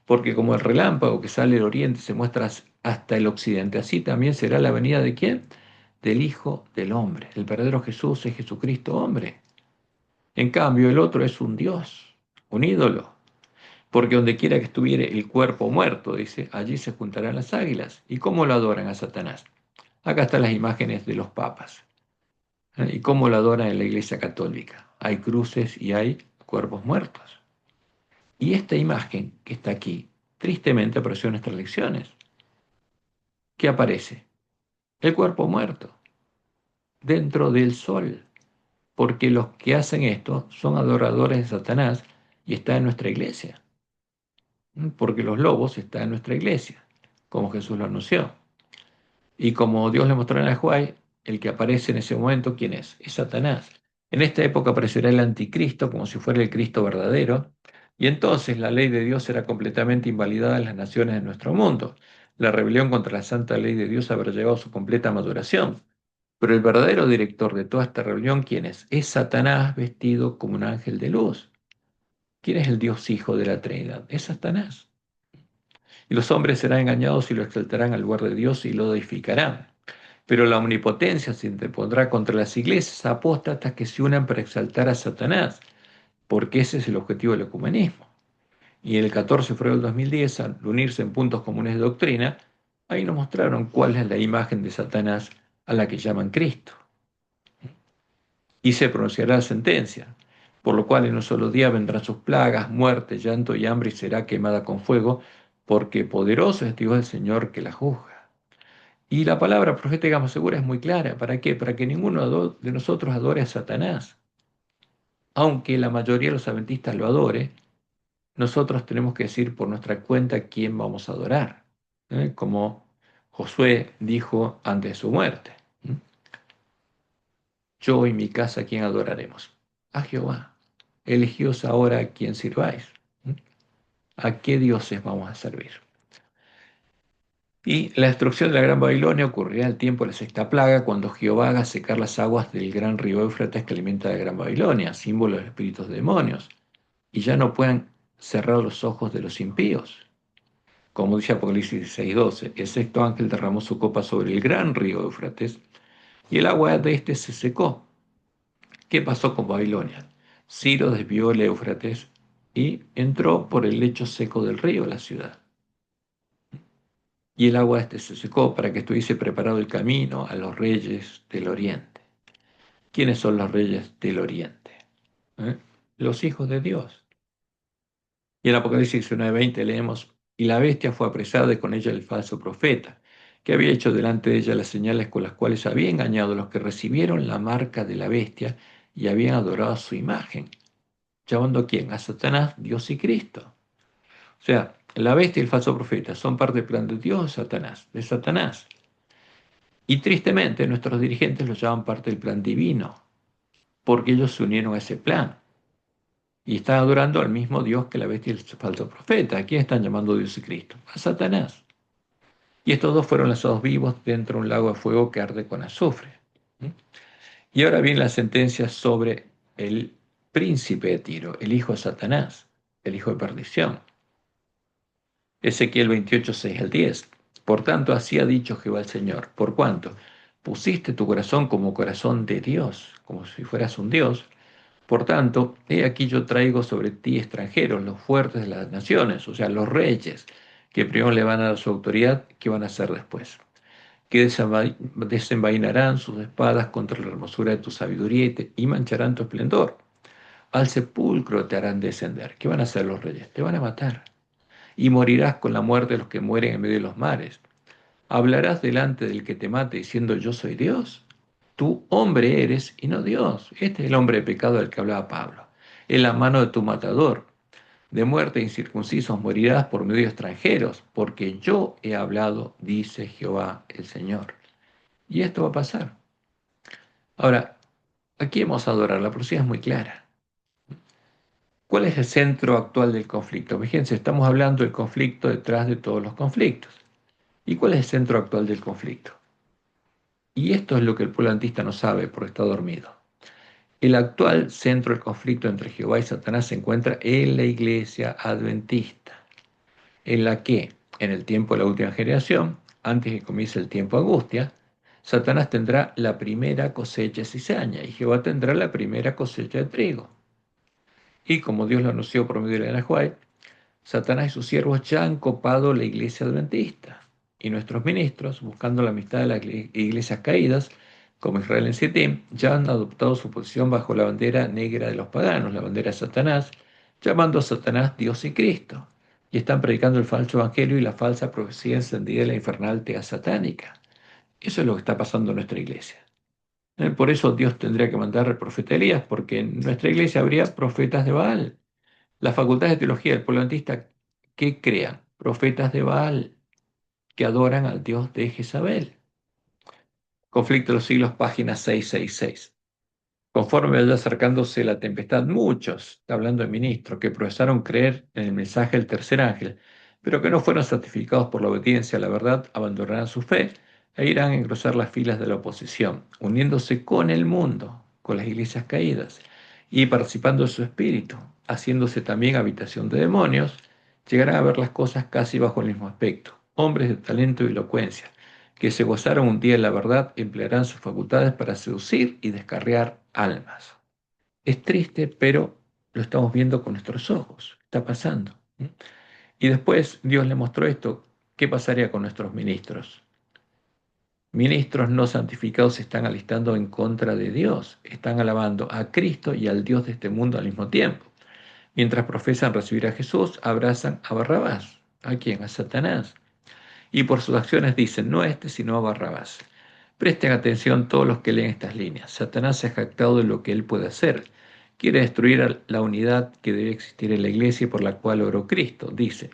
Speaker 1: Porque como el relámpago que sale del oriente se muestra hasta el occidente, así también será la venida de ¿quién? Del Hijo del Hombre. El verdadero Jesús es Jesucristo hombre. En cambio, el otro es un Dios, un ídolo. Porque donde quiera que estuviere el cuerpo muerto, dice, allí se juntarán las águilas. ¿Y cómo lo adoran a Satanás? Acá están las imágenes de los papas. ¿Y cómo lo adoran en la Iglesia Católica? Hay cruces y hay cuerpos muertos. Y esta imagen que está aquí, tristemente apareció en nuestras lecciones. ¿Qué aparece? El cuerpo muerto, dentro del sol. Porque los que hacen esto son adoradores de Satanás y está en nuestra iglesia. Porque los lobos están en nuestra iglesia, como Jesús lo anunció. Y como Dios le mostró en el Juárez, el que aparece en ese momento, ¿quién es? Es Satanás. En esta época aparecerá el anticristo como si fuera el Cristo verdadero, y entonces la ley de Dios será completamente invalidada en las naciones de nuestro mundo. La rebelión contra la santa ley de Dios habrá llegado a su completa maduración. Pero el verdadero director de toda esta rebelión, ¿quién es? Es Satanás vestido como un ángel de luz. ¿Quién es el Dios Hijo de la Trinidad? Es Satanás. Y los hombres serán engañados y lo exaltarán al lugar de Dios y lo deificarán. Pero la omnipotencia se interpondrá contra las iglesias apóstatas que se unan para exaltar a Satanás, porque ese es el objetivo del ecumenismo. Y el 14 de febrero del 2010, al unirse en puntos comunes de doctrina, ahí nos mostraron cuál es la imagen de Satanás a la que llaman Cristo. Y se pronunciará la sentencia, por lo cual en un solo día vendrán sus plagas, muerte, llanto y hambre, y será quemada con fuego, porque poderoso es Dios el Señor que la juzga. Y la palabra profética más segura es muy clara. ¿Para qué? Para que ninguno de nosotros adore a Satanás. Aunque la mayoría de los adventistas lo adore, nosotros tenemos que decir por nuestra cuenta quién vamos a adorar. Como Josué dijo antes de su muerte. ¿Mm? Yo y mi casa, ¿a quién adoraremos? A Jehová. Elegíos ahora a quién sirváis. ¿Mm? ¿A qué dioses vamos a servir? Y la destrucción de la gran Babilonia ocurrirá al tiempo de la sexta plaga, cuando Jehová haga secar las aguas del gran río Éufrates que alimenta la gran Babilonia, símbolo de los espíritus de demonios, y ya no puedan cerrar los ojos de los impíos. Como dice Apocalipsis 16:12, el sexto ángel derramó su copa sobre el gran río Éufrates, y el agua de este se secó. ¿Qué pasó con Babilonia? Ciro desvió el Éufrates y entró por el lecho seco del río a la ciudad. Y el agua este se secó para que estuviese preparado el camino a los reyes del oriente. ¿Quiénes son los reyes del oriente? ¿Eh? Los hijos de Dios. Y en Apocalipsis 19:20 leemos, y la bestia fue apresada y con ella el falso profeta, que había hecho delante de ella las señales con las cuales había engañado a los que recibieron la marca de la bestia y habían adorado su imagen. ¿Llamando a quién? A Satanás, Dios y Cristo. O sea, la bestia y el falso profeta son parte del plan de Dios o Satanás, de Satanás. Y tristemente nuestros dirigentes lo llaman parte del plan divino, porque ellos se unieron a ese plan. Y están adorando al mismo Dios que la bestia y el falso profeta. ¿A quién están llamando Dios y Cristo? A Satanás. Y estos dos fueron lanzados vivos dentro de un lago de fuego que arde con azufre. Y ahora viene la sentencia sobre el príncipe de Tiro, el hijo de Satanás, el hijo de perdición. Ezequiel 28, 6 al 10. Por tanto, así ha dicho Jehová el Señor, por cuanto pusiste tu corazón como corazón de Dios, como si fueras un Dios, Por tanto, he aquí yo traigo sobre ti extranjeros, los fuertes de las naciones, o sea, los reyes, que primero le van a dar su autoridad, ¿qué van a hacer después? Que desenvainarán sus espadas contra la hermosura de tu sabiduría y mancharán tu esplendor. Al sepulcro te harán descender. ¿Qué van a hacer los reyes? Te van a matar. Y morirás con la muerte de los que mueren en medio de los mares. Hablarás delante del que te mate diciendo yo soy Dios. Tú hombre eres y no Dios. Este es el hombre de pecado del que hablaba Pablo. En la mano de tu matador. De muerte incircuncisos morirás por medio de extranjeros, porque yo he hablado, dice Jehová el Señor. Y esto va a pasar. Ahora, aquí vamos a adorar. La profecía es muy clara. ¿Cuál es el centro actual del conflicto? Fíjense, estamos hablando del conflicto detrás de todos los conflictos. ¿Y cuál es el centro actual del conflicto? Y esto es lo que el pueblo antista no sabe porque está dormido. El actual centro del conflicto entre Jehová y Satanás se encuentra en la iglesia adventista, en la que, en el tiempo de la última generación, antes que comience el tiempo de angustia, Satanás tendrá la primera cosecha de cizaña y Jehová tendrá la primera cosecha de trigo. Y como Dios lo anunció por medio de Elena White, Satanás y sus siervos ya han copado la iglesia adventista, y nuestros ministros, buscando la amistad de las iglesias caídas, como Israel en Sittim, ya han adoptado su posición bajo la bandera negra de los paganos, la bandera de Satanás, llamando a Satanás Dios y Cristo, y están predicando el falso evangelio y la falsa profecía encendida de la infernal tea satánica. Eso es lo que está pasando en nuestra iglesia. Por eso Dios tendría que mandar al profeta Elías, porque en nuestra iglesia habría profetas de Baal. Las facultades de teología del pueblo adventista, ¿qué crean? Profetas de Baal que adoran al Dios de Jezabel. Conflicto de los siglos, página 666. Conforme vaya acercándose la tempestad, muchos, está hablando de ministros, que profesaron creer en el mensaje del tercer ángel, pero que no fueron santificados por la obediencia a la verdad, abandonarán su fe e irán a engrosar las filas de la oposición, uniéndose con el mundo, con las iglesias caídas, y participando de su espíritu, haciéndose también habitación de demonios, llegarán a ver las cosas casi bajo el mismo aspecto. Hombres de talento y elocuencia, que se gozaron un día en la verdad, emplearán sus facultades para seducir y descarriar almas. Es triste, pero lo estamos viendo con nuestros ojos. Está pasando. Y después Dios le mostró esto. ¿Qué pasaría con nuestros ministros? Ministros no santificados se están alistando en contra de Dios. Están alabando a Cristo y al Dios de este mundo al mismo tiempo. Mientras profesan recibir a Jesús, abrazan a Barrabás. ¿A quién? A Satanás. Y por sus acciones dicen, no a este, sino a Barrabás. Presten atención todos los que leen estas líneas. Satanás se ha jactado de lo que él puede hacer. Quiere destruir la unidad que debe existir en la iglesia y por la cual oró Cristo. Dice,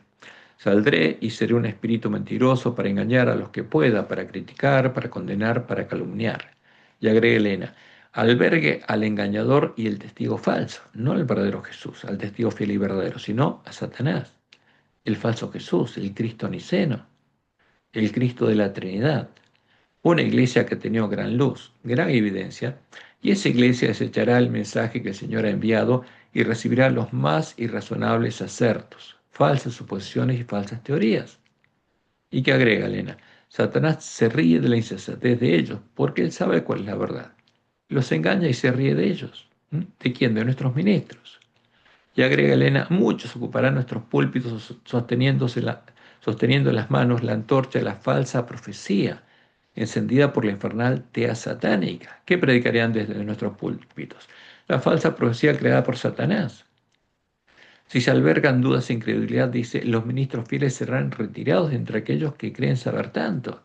Speaker 1: saldré y seré un espíritu mentiroso para engañar a los que pueda, para criticar, para condenar, para calumniar. Y agrega Elena, albergue al engañador y el testigo falso, no al verdadero Jesús, al testigo fiel y verdadero, sino a Satanás, el falso Jesús, el Cristo niceno, el Cristo de la Trinidad. Una iglesia que ha tenido gran luz, gran evidencia, y esa iglesia desechará el mensaje que el Señor ha enviado y recibirá los más irrazonables acertos, falsas suposiciones y falsas teorías. ¿Y qué agrega Elena? Satanás se ríe de la insensatez de ellos, porque él sabe cuál es la verdad. Los engaña y se ríe de ellos. ¿De quién? De nuestros ministros. Y agrega Elena, muchos ocuparán nuestros púlpitos sosteniendo en las manos la antorcha de la falsa profecía, encendida por la infernal tea satánica. ¿Qué predicarían desde nuestros púlpitos? La falsa profecía creada por Satanás. Si se albergan dudas e incredulidad, dice, los ministros fieles serán retirados de entre aquellos que creen saber tanto.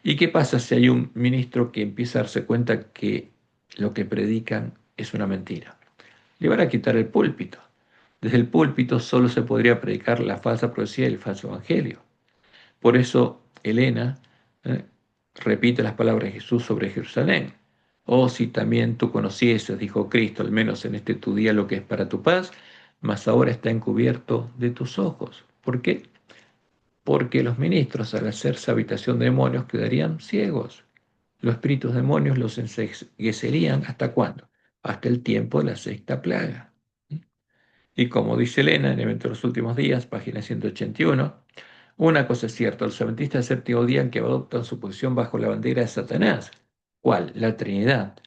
Speaker 1: ¿Y qué pasa si hay un ministro que empieza a darse cuenta que lo que predican es una mentira? Le van a quitar el púlpito. Desde el púlpito solo se podría predicar la falsa profecía y el falso evangelio. Por eso Elena eh, repite las palabras de Jesús sobre Jerusalén. Oh, si también tú conocieses, dijo Cristo, al menos en este tu día lo que es para tu paz, mas ahora está encubierto de tus ojos. ¿Por qué? Porque los ministros, al hacerse habitación de demonios, quedarían ciegos. Los espíritus demonios los enceguecerían ¿hasta cuándo? Hasta el tiempo de la sexta plaga. Y como dice Elena en Evento de los Últimos Días, página 181, una cosa es cierta, los adventistas del séptimo día que adoptan su posición bajo la bandera de Satanás. ¿Cuál? La Trinidad.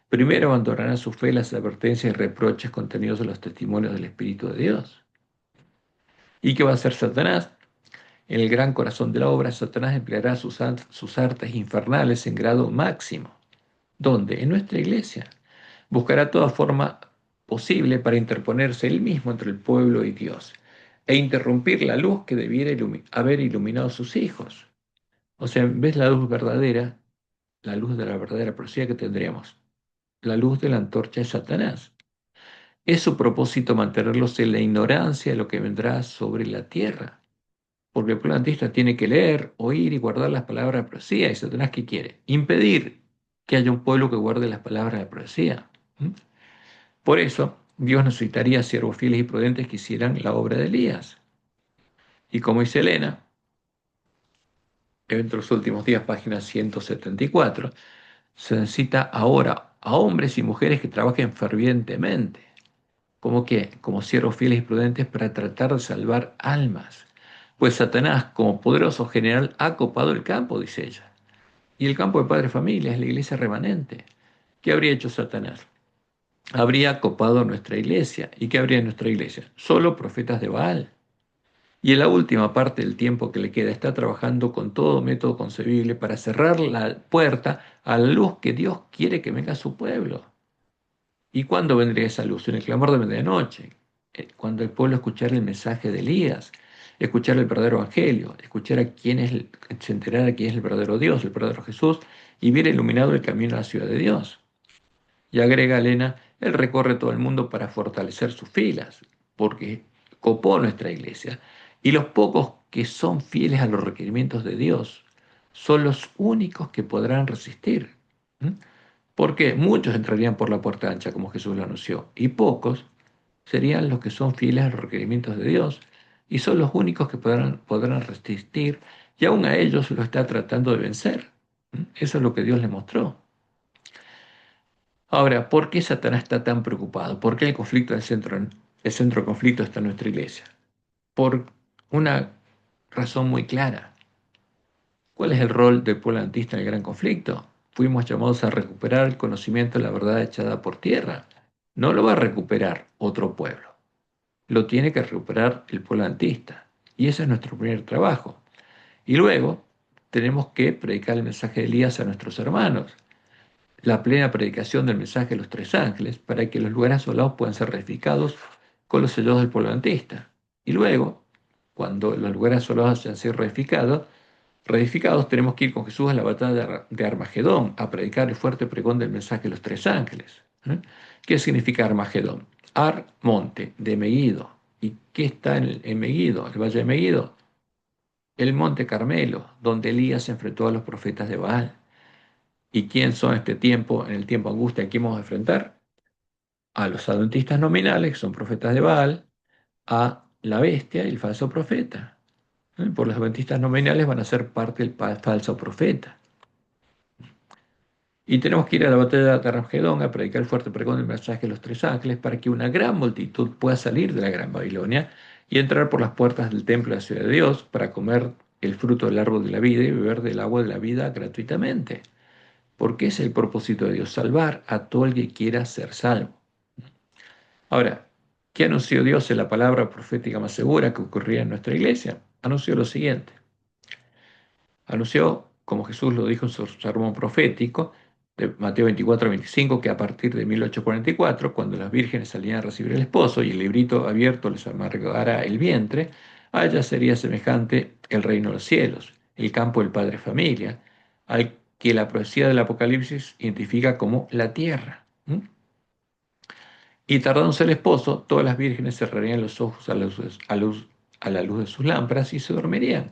Speaker 1: Primero abandonarán su fe las advertencias y reproches contenidos en los testimonios del Espíritu de Dios. ¿Y qué va a hacer Satanás? En el gran corazón de la obra, Satanás empleará sus artes infernales en grado máximo. ¿Dónde? En nuestra iglesia. Buscará toda forma posible para interponerse él mismo entre el pueblo y Dios e interrumpir la luz que debiera haber iluminado a sus hijos. O sea, en vez de la luz verdadera, la luz de la verdadera profecía que tendríamos, la luz de la antorcha de Satanás. Es su propósito mantenerlos en la ignorancia de lo que vendrá sobre la tierra. Porque el plantista tiene que leer, oír y guardar las palabras de la profecía. ¿Y Satanás qué quiere? Impedir que haya un pueblo que guarde las palabras de la profecía. ¿Mm? Por eso, Dios necesitaría siervos fieles y prudentes que hicieran la obra de Elías. Y como dice Elena, en los últimos días, página 174, se necesita ahora a hombres y mujeres que trabajen fervientemente. ¿Cómo qué? Como siervos fieles y prudentes para tratar de salvar almas. Pues Satanás, como poderoso general, ha copado el campo, dice ella. Y el campo de padre familia es la iglesia remanente. ¿Qué habría hecho Satanás? Habría copado nuestra iglesia. ¿Y qué habría en nuestra iglesia? Solo profetas de Baal. Y en la última parte del tiempo que le queda está trabajando con todo método concebible para cerrar la puerta a la luz que Dios quiere que venga a su pueblo. ¿Y cuándo vendría esa luz? En el clamor de medianoche, cuando el pueblo escuchara el mensaje de Elías, escuchar el verdadero evangelio, escuchar a quién es, se enterara quién es el verdadero Dios, el verdadero Jesús, y viera iluminado el camino a la ciudad de Dios. Y agrega Elena, Él recorre todo el mundo para fortalecer sus filas, porque copó nuestra iglesia, y los pocos que son fieles a los requerimientos de Dios son los únicos que podrán resistir. ¿Mm? Porque muchos entrarían por la puerta ancha, como Jesús lo anunció, y pocos serían los que son fieles a los requerimientos de Dios, y son los únicos que podrán resistir, y aún a ellos lo está tratando de vencer. Eso es lo que Dios le mostró. Ahora, ¿por qué Satanás está tan preocupado? ¿Por qué el centro de conflicto está en nuestra iglesia? Por una razón muy clara. ¿Cuál es el rol del pueblo adventista en el gran conflicto? Fuimos llamados a recuperar el conocimiento de la verdad echada por tierra. No lo va a recuperar otro pueblo. Lo tiene que recuperar el pueblo adventista. Y ese es nuestro primer trabajo. Y luego tenemos que predicar el mensaje de Elías a nuestros hermanos. La plena predicación del mensaje de los tres ángeles para que los lugares asolados puedan ser reedificados con los sellos del pueblo adventista. Y luego, cuando los lugares asolados hayan sido reedificados, tenemos que ir con Jesús a la batalla de Armagedón, a predicar el fuerte pregón del mensaje de los tres ángeles. ¿Eh? ¿Qué significa Armagedón? Ar, monte, de Megido. ¿Y qué está en Megido, el valle de Megido? El monte Carmelo, donde Elías se enfrentó a los profetas de Baal. ¿Y quién son en el tiempo de angustia, a quién vamos a enfrentar? A los adventistas nominales, que son profetas de Baal, a la bestia y el falso profeta. Por los adventistas nominales van a ser parte del falso profeta. Y tenemos que ir a la batalla de Armagedón a predicar el fuerte pregón del mensaje de los tres ángeles para que una gran multitud pueda salir de la gran Babilonia y entrar por las puertas del templo de la ciudad de Dios para comer el fruto del árbol de la vida y beber del agua de la vida gratuitamente. Porque es el propósito de Dios, salvar a todo el que quiera ser salvo. Ahora, ¿qué anunció Dios en la palabra profética más segura que ocurría en nuestra iglesia? Anunció lo siguiente. Anunció, como Jesús lo dijo en su sermón profético, de Mateo 24-25, que a partir de 1844, cuando las vírgenes salían a recibir al esposo y el librito abierto les amargara el vientre, a ella sería semejante el reino de los cielos, el campo del padre familia, al que la profecía del Apocalipsis identifica como la tierra. ¿Mm? Y tardándose el esposo, todas las vírgenes cerrarían los ojos a la luz de sus lámparas y se dormirían,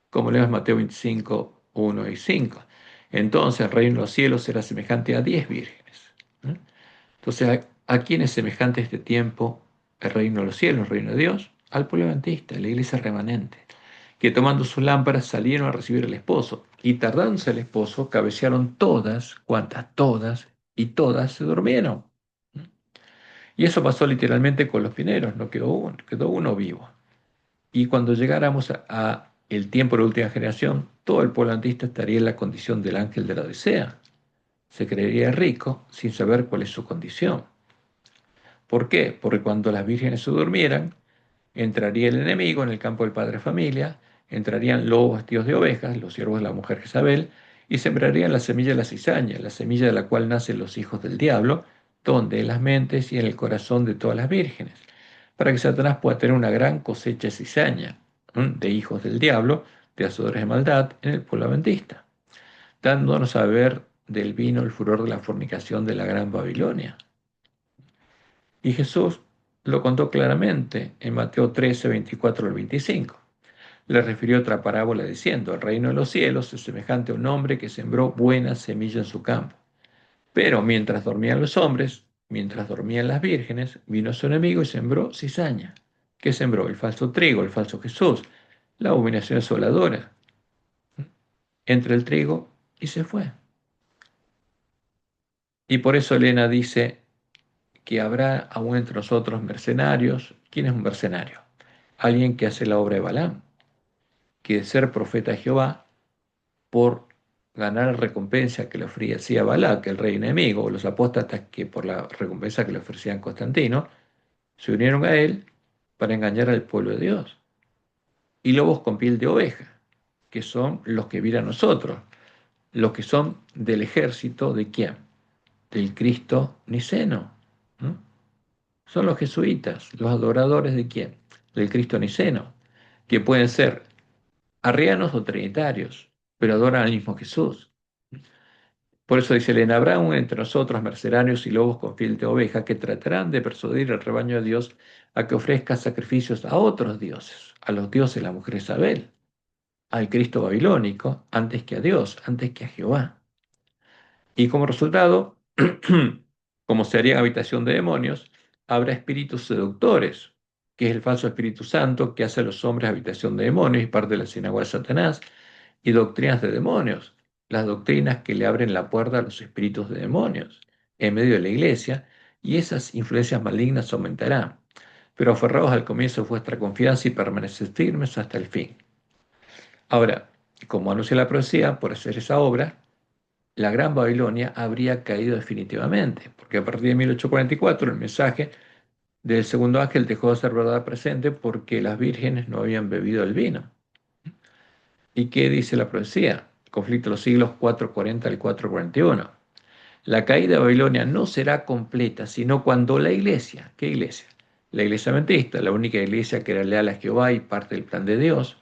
Speaker 1: como leemos Mateo 25, 1 y 5. Entonces el reino de los cielos será semejante a 10 vírgenes. ¿Eh? Entonces, ¿a quién es semejante este tiempo el reino de los cielos, el reino de Dios? Al pueblo adventista, la iglesia remanente, que tomando sus lámparas salieron a recibir al esposo, y tardándose el esposo, cabecearon todas, cuantas todas, y todas se durmieron. Y eso pasó literalmente con los pineros, no quedó uno vivo. Y cuando llegáramos a el tiempo de la última generación, todo el pueblo adventista estaría en la condición del ángel de la Odisea. se creería rico sin saber cuál es su condición. ¿Por qué? Porque cuando las vírgenes se durmieran, entraría el enemigo en el campo del padre familia, entrarían lobos vestidos de ovejas, los siervos de la mujer Jezabel, y sembrarían la semilla de la cizaña, la semilla de la cual nacen los hijos del diablo, donde en las mentes y en el corazón de todas las vírgenes, para que Satanás pueda tener una gran cosecha de cizaña, de hijos del diablo, de hacedores de maldad, en el pueblo adventista, dándonos a ver del vino el furor de la fornicación de la gran Babilonia. Y Jesús lo contó claramente en Mateo 13, 24 al 25. Le refirió otra parábola diciendo: el reino de los cielos es semejante a un hombre que sembró buena semilla en su campo. Pero mientras dormían los hombres, mientras dormían las vírgenes, vino su enemigo y sembró cizaña. ¿Qué sembró? El falso trigo, el falso Jesús, la abominación asoladora, entre el trigo y se fue. Y por eso Elena dice que habrá aún entre nosotros mercenarios. ¿Quién es un mercenario? Alguien que hace la obra de Balaam, que de ser profeta de Jehová, por ganar la recompensa que le ofrecía Balac, el rey enemigo, o los apóstatas que por la recompensa que le ofrecían Constantino, se unieron a él para engañar al pueblo de Dios. Y lobos con piel de oveja, que son los que vienen a nosotros, los que son del ejército de quién? Del Cristo niceno. ¿No? Son los jesuitas, los adoradores de quién? Del Cristo niceno, que pueden ser arrianos o trinitarios, pero adoran al mismo Jesús. Por eso dice Elena: habrá aún entre nosotros mercenarios y lobos con piel de oveja que tratarán de persuadir al rebaño de Dios a que ofrezca sacrificios a otros dioses, a los dioses de la mujer Isabel, al Cristo babilónico, antes que a Dios, antes que a Jehová. Y como resultado, como se haría en habitación de demonios, habrá espíritus seductores, que es el falso Espíritu Santo que hace a los hombres habitación de demonios y parte de la sinagoga de Satanás, y doctrinas de demonios, las doctrinas que le abren la puerta a los espíritus de demonios en medio de la iglesia, y esas influencias malignas aumentarán. Pero aferraos al comienzo de vuestra confianza y permaneced firmes hasta el fin. Ahora, como anuncia la profecía, por hacer esa obra, la Gran Babilonia habría caído definitivamente, porque a partir de 1844 el mensaje del segundo ángel dejó de ser verdad presente porque las vírgenes no habían bebido el vino. ¿Y qué dice la profecía? Conflicto de los siglos 440 al 441. La caída de Babilonia no será completa, sino cuando la iglesia, ¿qué iglesia? La iglesia adventista, la única iglesia que era leal a Jehová y parte del plan de Dios,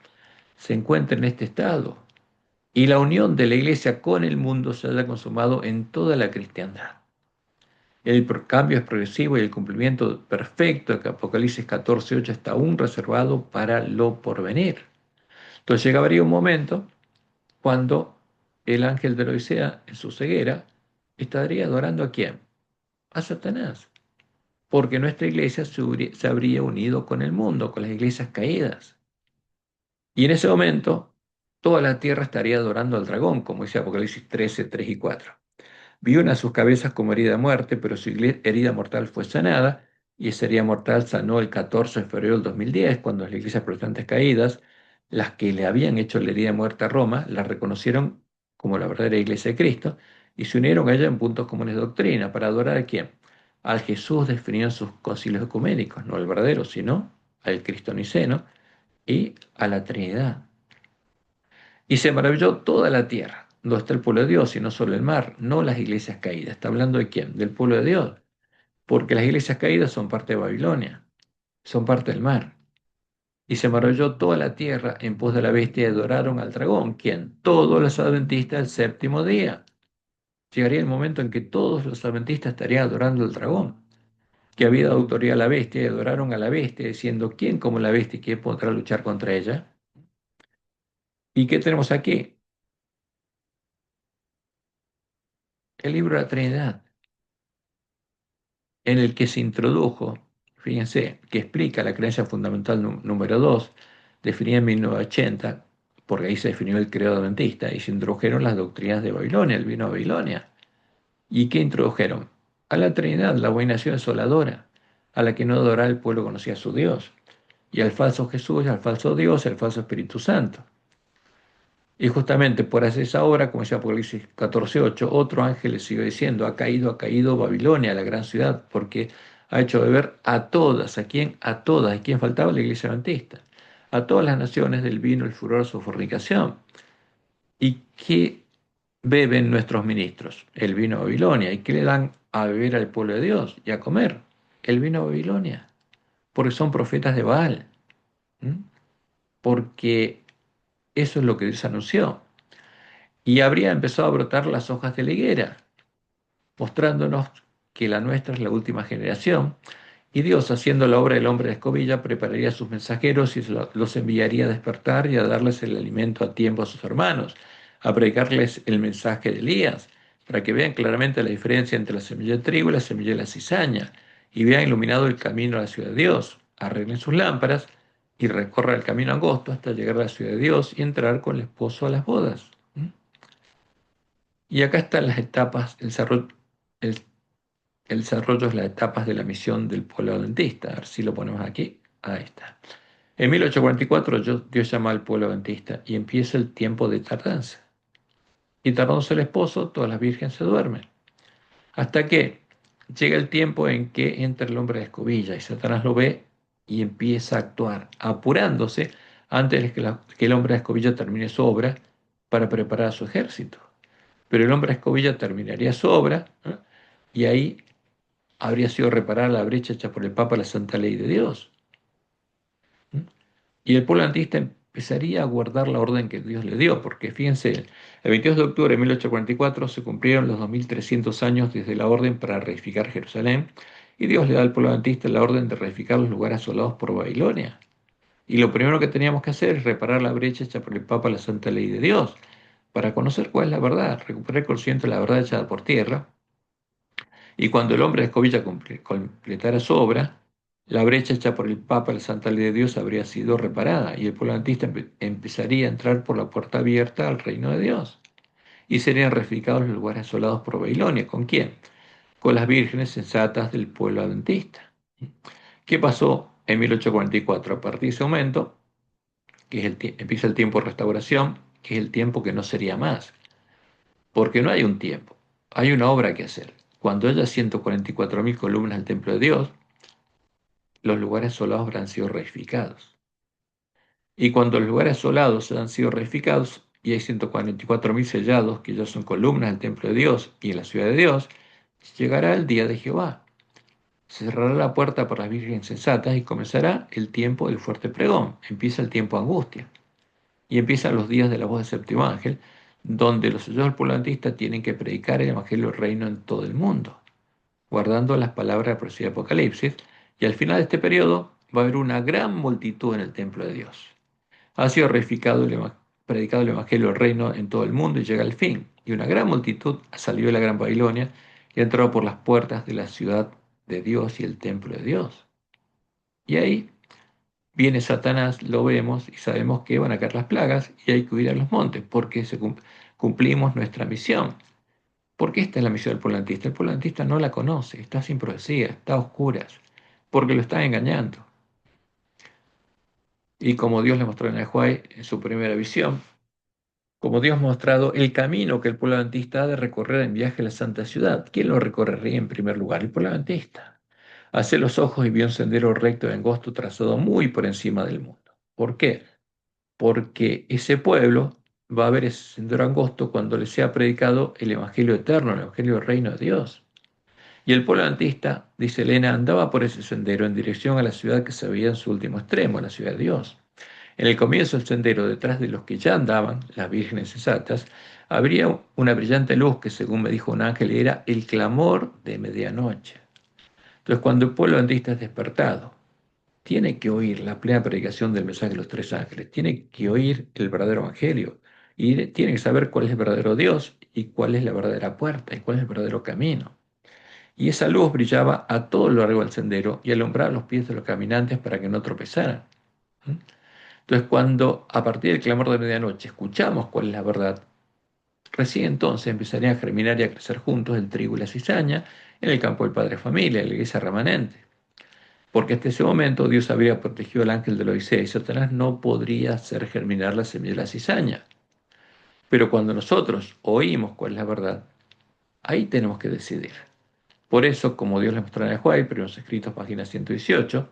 Speaker 1: se encuentra en este estado. Y la unión de la iglesia con el mundo se haya consumado en toda la cristiandad. El cambio es progresivo y el cumplimiento perfecto de Apocalipsis 14:8 está aún reservado para lo porvenir. Entonces llegaría un momento cuando el ángel de la Odisea, en su ceguera, estaría adorando ¿a quién? A Satanás, porque nuestra iglesia se habría unido con el mundo, con las iglesias caídas. Y en ese momento, toda la tierra estaría adorando al dragón, como dice Apocalipsis 13, 3 y 4. Vio una de sus cabezas como herida de muerte, pero su herida mortal fue sanada, y esa herida mortal sanó el 14 de febrero del 2010, cuando las iglesias protestantes caídas, las que le habían hecho la herida de muerte a Roma, la reconocieron como la verdadera iglesia de Cristo, y se unieron a ella en puntos comunes de doctrina, para adorar ¿a quién? Al Jesús definido en sus concilios ecuménicos, no al verdadero, sino al Cristo niceno y a la Trinidad. Y se maravilló toda la tierra, donde está el pueblo de Dios, y no solo el mar, no las iglesias caídas. ¿Está hablando de quién? Del pueblo de Dios. Porque las iglesias caídas son parte de Babilonia, son parte del mar. Y se maravilló toda la tierra en pos de la bestia y adoraron al dragón. ¿Quién? Todos los adventistas del séptimo día. Llegaría el momento en que todos los adventistas estarían adorando al dragón, que había dado autoridad a la bestia, y adoraron a la bestia, diciendo: ¿quién como la bestia que podrá luchar contra ella? ¿Y qué tenemos aquí? El libro de la Trinidad, en el que se introdujo, fíjense, que explica la creencia fundamental número 2, definida en 1980, porque ahí se definió el credo adventista, y se introdujeron las doctrinas de Babilonia, el vino de Babilonia. ¿Y qué introdujeron? A la Trinidad, la abominación desoladora, a la que no adoraba el pueblo conocía a su Dios, y al falso Jesús, al falso Dios, al falso Espíritu Santo. Y justamente por hacer esa obra, como dice Apocalipsis 14:8, otro ángel le siguió diciendo, ha caído Babilonia, la gran ciudad, porque ha hecho beber a todas, ¿a quién? A todas. ¿Y quién faltaba? La iglesia adventista. A todas las naciones del vino, el furor, su fornicación. ¿Y qué beben nuestros ministros? El vino de Babilonia. ¿Y qué le dan a beber al pueblo de Dios y a comer? El vino de Babilonia. Porque son profetas de Baal. ¿Mm? Porque eso es lo que Dios anunció. Y habría empezado a brotar las hojas de la higuera, mostrándonos que la nuestra es la última generación. Y Dios, haciendo la obra del hombre de escobilla, prepararía a sus mensajeros y los enviaría a despertar y a darles el alimento a tiempo a sus hermanos, a predicarles el mensaje de Elías, para que vean claramente la diferencia entre la semilla de trigo y la semilla de la cizaña, y vean iluminado el camino a la ciudad de Dios. Arreglen sus lámparas y recorran el camino angosto hasta llegar a la ciudad de Dios y entrar con el esposo a las bodas. ¿Mm? Y acá están las etapas, el, el desarrollo de las etapas de la misión del pueblo adventista. A ver si lo ponemos aquí. Ahí está. En 1844 Dios llama al pueblo adventista y empieza el tiempo de tardanza. Y tardándose el esposo, todas las vírgenes se duermen. Hasta que llega el tiempo en que entra el hombre de escobilla y Satanás lo ve y empieza a actuar, apurándose antes de que el hombre de escobilla termine su obra para preparar a su ejército. Pero el hombre de escobilla terminaría su obra, ¿no? Y ahí habría sido reparada la brecha hecha por el Papa a la santa ley de Dios. ¿Mm? Y el pueblo antista empezaría a guardar la orden que Dios le dio, porque fíjense, el 22 de octubre de 1844 se cumplieron los 2300 años desde la orden para reedificar Jerusalén, y Dios le da al pueblo adventista la orden de reedificar los lugares asolados por Babilonia. Y lo primero que teníamos que hacer es reparar la brecha hecha por el Papa a la santa ley de Dios, para conocer cuál es la verdad, recuperar consciente la verdad echada por tierra. Y cuando el hombre de escobilla completara su obra, la brecha hecha por el Papa, la Santa Ley de Dios, habría sido reparada y el pueblo adventista empezaría a entrar por la puerta abierta al reino de Dios. Y serían reedificados los lugares asolados por Babilonia. ¿Con quién? Con las vírgenes sensatas del pueblo adventista. ¿Qué pasó en 1844? A partir de ese momento, que es empieza el tiempo de restauración, que es el tiempo que no sería más. Porque no hay un tiempo, hay una obra que hacer. Cuando haya 144.000 columnas del templo de Dios, los lugares asolados habrán sido reedificados. Y cuando los lugares asolados han sido reedificados y hay 144.000 sellados, que ya son columnas del templo de Dios y en la ciudad de Dios, llegará el día de Jehová. Se cerrará la puerta por las vírgenes sensatas y comenzará el tiempo del fuerte pregón. Empieza el tiempo de angustia. Y empiezan los días de la voz del séptimo ángel, donde los sellados del pueblo adventista tienen que predicar el evangelio del reino en todo el mundo, guardando las palabras de la profecía de Apocalipsis, y al final de este periodo va a haber una gran multitud en el templo de Dios. Ha sido predicado el Evangelio del Reino en todo el mundo y llega al fin, y una gran multitud ha salido de la Gran Babilonia y ha entrado por las puertas de la ciudad de Dios y el templo de Dios. Y ahí viene Satanás, lo vemos y sabemos que van a caer las plagas y hay que huir a los montes porque cumplimos nuestra misión. Porque esta es la misión del polantista. El polantista no la conoce, está sin profecía, está a oscuras, porque lo están engañando. Y como Dios le mostró en Ahuay en su primera visión, como Dios ha mostrado el camino que el pueblo adventista ha de recorrer en viaje a la santa ciudad. ¿Quién lo recorrería en primer lugar? El pueblo adventista. Hace los ojos y vio un sendero recto y angosto trazado muy por encima del mundo. ¿Por qué? Porque ese pueblo va a ver ese sendero angosto cuando le sea predicado el Evangelio eterno, el Evangelio del reino de Dios. Y el pueblo adventista, dice Elena, andaba por ese sendero en dirección a la ciudad que se veía en su último extremo, la ciudad de Dios. En el comienzo del sendero, detrás de los que ya andaban, las vírgenes sensatas, habría una brillante luz que, según me dijo un ángel, era el clamor de medianoche. Entonces, cuando el pueblo adventista es despertado, tiene que oír la plena predicación del mensaje de los tres ángeles, tiene que oír el verdadero evangelio y tiene que saber cuál es el verdadero Dios y cuál es la verdadera puerta y cuál es el verdadero camino. Y esa luz brillaba a todo lo largo del sendero y alumbraba los pies de los caminantes para que no tropezaran. ¿Mm? Entonces, cuando a partir del clamor de medianoche escuchamos cuál es la verdad, recién entonces empezarían a germinar y a crecer juntos el trigo y la cizaña en el campo del Padre Familia, en la iglesia remanente. Porque hasta ese momento Dios habría protegido al ángel de la Odisea y Satanás no podría hacer germinar la semilla de la cizaña. Pero cuando nosotros oímos cuál es la verdad, ahí tenemos que decidir. Por eso, como Dios le mostró en el Juárez, pero en los escritos, página 118,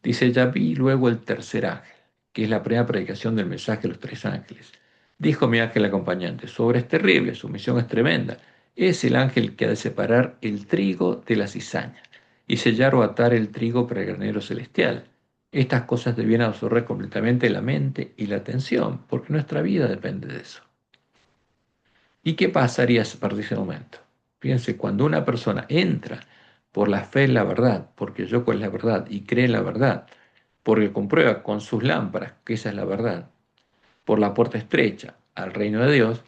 Speaker 1: dice, ya vi luego el tercer ángel, que es la primera predicación del mensaje de los tres ángeles. Dijo mi ángel acompañante, su obra es terrible, su misión es tremenda. Es el ángel que ha de separar el trigo de la cizaña y sellar o atar el trigo para el granero celestial. Estas cosas debían absorber completamente la mente y la atención, porque nuestra vida depende de eso. ¿Y qué pasaría a partir de ese momento? Fíjense, cuando una persona entra por la fe en la verdad, porque yo cuál es la verdad y cree en la verdad, porque comprueba con sus lámparas que esa es la verdad, por la puerta estrecha al reino de Dios,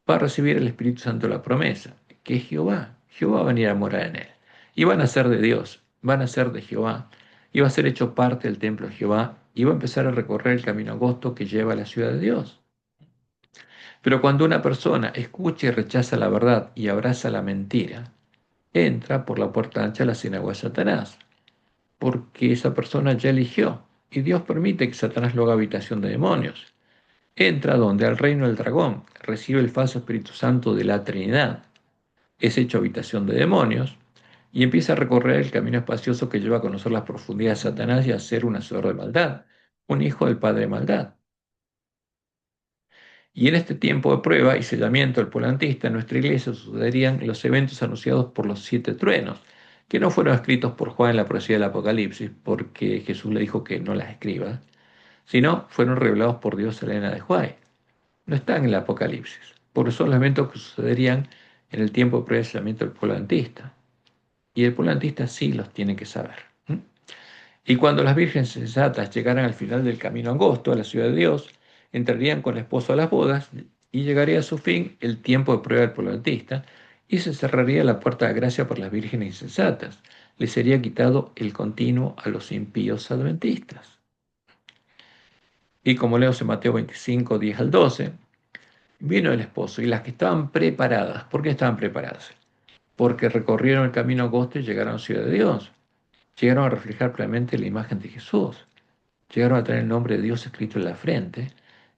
Speaker 1: va a recibir el Espíritu Santo la promesa, que es Jehová. Jehová va a venir a morar en él. Y van a ser de Dios, van a ser de Jehová, y va a ser hecho parte del templo de Jehová, y va a empezar a recorrer el camino angosto que lleva a la ciudad de Dios. Pero cuando una persona escucha y rechaza la verdad y abraza la mentira, entra por la puerta ancha a la sinagoga de Satanás, porque esa persona ya eligió, y Dios permite que Satanás lo haga habitación de demonios. Entra donde al reino del dragón, recibe el falso Espíritu Santo de la Trinidad, es hecho habitación de demonios, y empieza a recorrer el camino espacioso que lleva a conocer las profundidades de Satanás y a ser un hacedor de maldad, un hijo del padre de maldad. Y en este tiempo de prueba y sellamiento del polantista, en nuestra iglesia sucederían los eventos anunciados por los siete truenos, que no fueron escritos por Juan en la profecía del Apocalipsis, porque Jesús le dijo que no las escriba, sino fueron revelados por Dios a Elena de Juárez. No están en el Apocalipsis, porque son los eventos que sucederían en el tiempo de prueba y sellamiento del polantista. Y el polantista sí los tiene que saber. Y cuando las vírgenes sensatas llegaran al final del camino angosto a la ciudad de Dios, entrarían con el esposo a las bodas y llegaría a su fin el tiempo de prueba del polantista y se cerraría la puerta de gracia por las vírgenes insensatas. Les sería quitado el continuo a los impíos adventistas. Y como leo en Mateo 25, 10 al 12, vino el esposo y las que estaban preparadas. ¿Por qué estaban preparadas? Porque recorrieron el camino angosto y llegaron a la ciudad de Dios. Llegaron a reflejar plenamente la imagen de Jesús. Llegaron a tener el nombre de Dios escrito en la frente,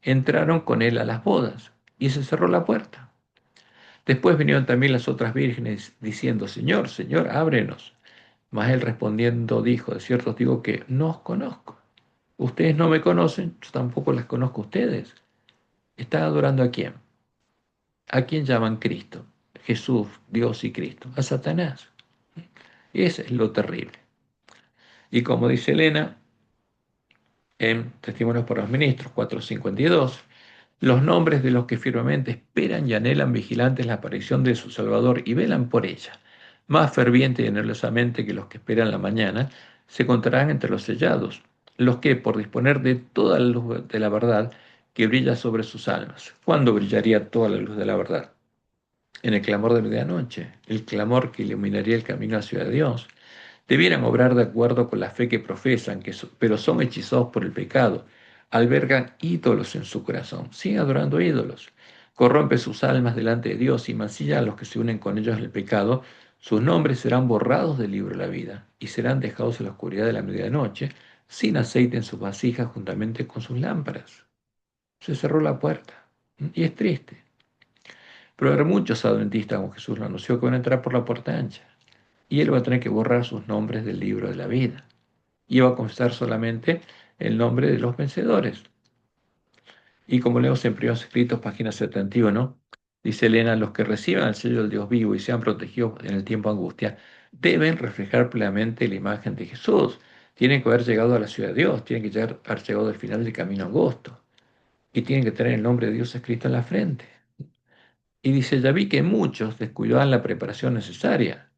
Speaker 1: entraron con él a las bodas y se cerró la puerta. Después vinieron también las otras vírgenes diciendo, Señor, Señor, ábrenos. Mas él respondiendo dijo, de cierto os digo que no os conozco. Ustedes no me conocen, yo tampoco las conozco a ustedes. ¿Están adorando a quién? ¿A quién llaman Cristo? Jesús, Dios y Cristo. A Satanás. Ese es lo terrible. Y como dice Elena, en Testimonios por los Ministros 452, los nombres de los que firmemente esperan y anhelan vigilantes la aparición de su Salvador y velan por ella, más ferviente y anhelosamente que los que esperan la mañana, se contarán entre los sellados, los que, por disponer de toda la luz de la verdad que brilla sobre sus almas. ¿Cuándo brillaría toda la luz de la verdad? En el clamor de medianoche, el clamor que iluminaría el camino hacia Dios. Debieran obrar de acuerdo con la fe que profesan, pero son hechizados por el pecado. Albergan ídolos en su corazón, siguen adorando ídolos. Corrompe sus almas delante de Dios y mancilla a los que se unen con ellos en el pecado. Sus nombres serán borrados del libro de la vida y serán dejados en la oscuridad de la medianoche, sin aceite en sus vasijas juntamente con sus lámparas. Se cerró la puerta. Y es triste. Pero habrá muchos adventistas, como Jesús lo anunció, que van a entrar por la puerta ancha. Y él va a tener que borrar sus nombres del libro de la vida. Y va a constar solamente el nombre de los vencedores. Y como leemos en Primeros Escritos, página 71, dice Elena, los que reciban el sello del Dios vivo y sean protegidos en el tiempo de angustia, deben reflejar plenamente la imagen de Jesús. Tienen que haber llegado a la ciudad de Dios, tienen que haber llegado al final del camino angosto. Y tienen que tener el nombre de Dios escrito en la frente. Y dice, ya vi que muchos descuidaban la preparación necesaria,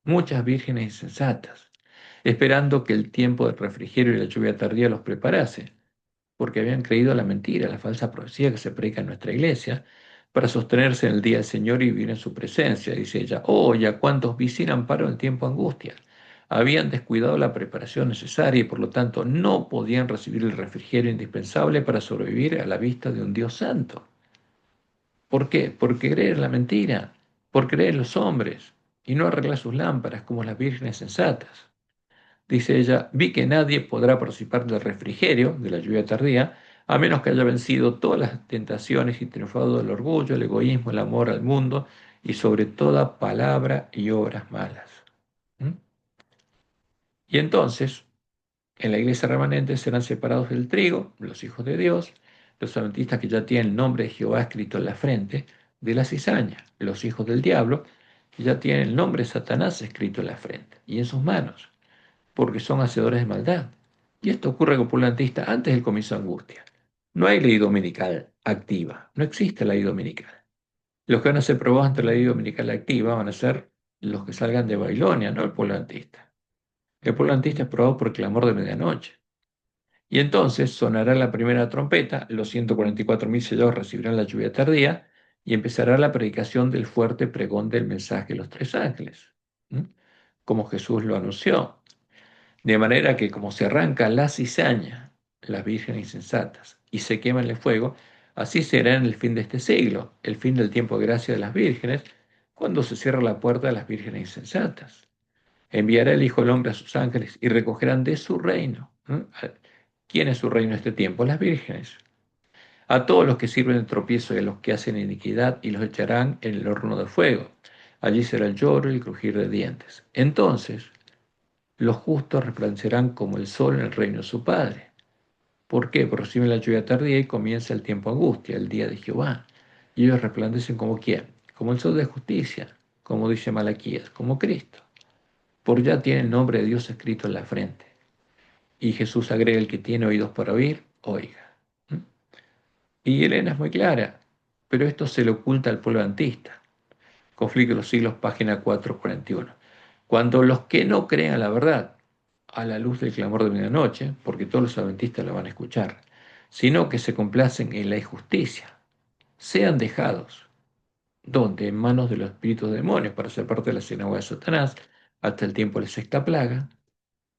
Speaker 1: muchas vírgenes insensatas, esperando que el tiempo del refrigerio y la lluvia tardía los preparase, porque habían creído a la mentira, a la falsa profecía que se predica en nuestra iglesia, para sostenerse en el día del Señor y vivir en su presencia. Dice ella, oh, ya cuántos vi sin amparo en el tiempo de angustia. Habían descuidado la preparación necesaria y por lo tanto no podían recibir el refrigerio indispensable para sobrevivir a la vista de un Dios santo. ¿Por qué? Por creer en la mentira, por creer en los hombres y no arreglar sus lámparas como las vírgenes sensatas. Dice ella, vi que nadie podrá participar del refrigerio, de la lluvia tardía, a menos que haya vencido todas las tentaciones y triunfado del orgullo, el egoísmo, el amor al mundo y sobre toda palabra y obras malas. ¿Mm? Y entonces, en la iglesia remanente serán separados del trigo, los hijos de Dios, los adventistas que ya tienen el nombre de Jehová escrito en la frente, de la cizaña, los hijos del diablo, que ya tienen el nombre de Satanás escrito en la frente y en sus manos, porque son hacedores de maldad. Y esto ocurre con el adventista antes del comienzo de angustia. No hay ley dominical activa, no existe la ley dominical. Los que van a ser probados ante la ley dominical activa van a ser los que salgan de Babilonia, no el pueblo adventista. El pueblo adventista es probado por clamor de medianoche. Y entonces sonará la primera trompeta, los 144.000 sellados recibirán la lluvia tardía y empezará la predicación del fuerte pregón del mensaje de los tres ángeles, ¿m? Como Jesús lo anunció. De manera que como se arranca la cizaña, las vírgenes insensatas, y se quema en el fuego, así será en el fin de este siglo, el fin del tiempo de gracia de las vírgenes, cuando se cierra la puerta de las vírgenes insensatas. Enviará el Hijo del Hombre a sus ángeles y recogerán de su reino. ¿Quién es su reino en este tiempo? Las vírgenes. A todos los que sirven de tropiezo y a los que hacen iniquidad y los echarán en el horno de fuego. Allí será el lloro y el crujir de dientes. Entonces los justos resplandecerán como el sol en el reino de su Padre. ¿Por qué? Porque reciben la lluvia tardía y comienza el tiempo de angustia, el día de Jehová. Y ellos resplandecen como quién? Como el sol de justicia, como dice Malaquías, como Cristo. Por ya tiene el nombre de Dios escrito en la frente. Y Jesús agrega: el que tiene oídos para oír, oiga. ¿Mm? Y Elena es muy clara, pero esto se le oculta al pueblo adventista. Conflicto de los siglos, página 441. Cuando los que no crean la verdad, a la luz del clamor de medianoche, porque todos los adventistas la van a escuchar, sino que se complacen en la injusticia, sean dejados, donde en manos de los espíritus de demonios, para ser parte de la sinagoga de Satanás, hasta el tiempo de la sexta plaga,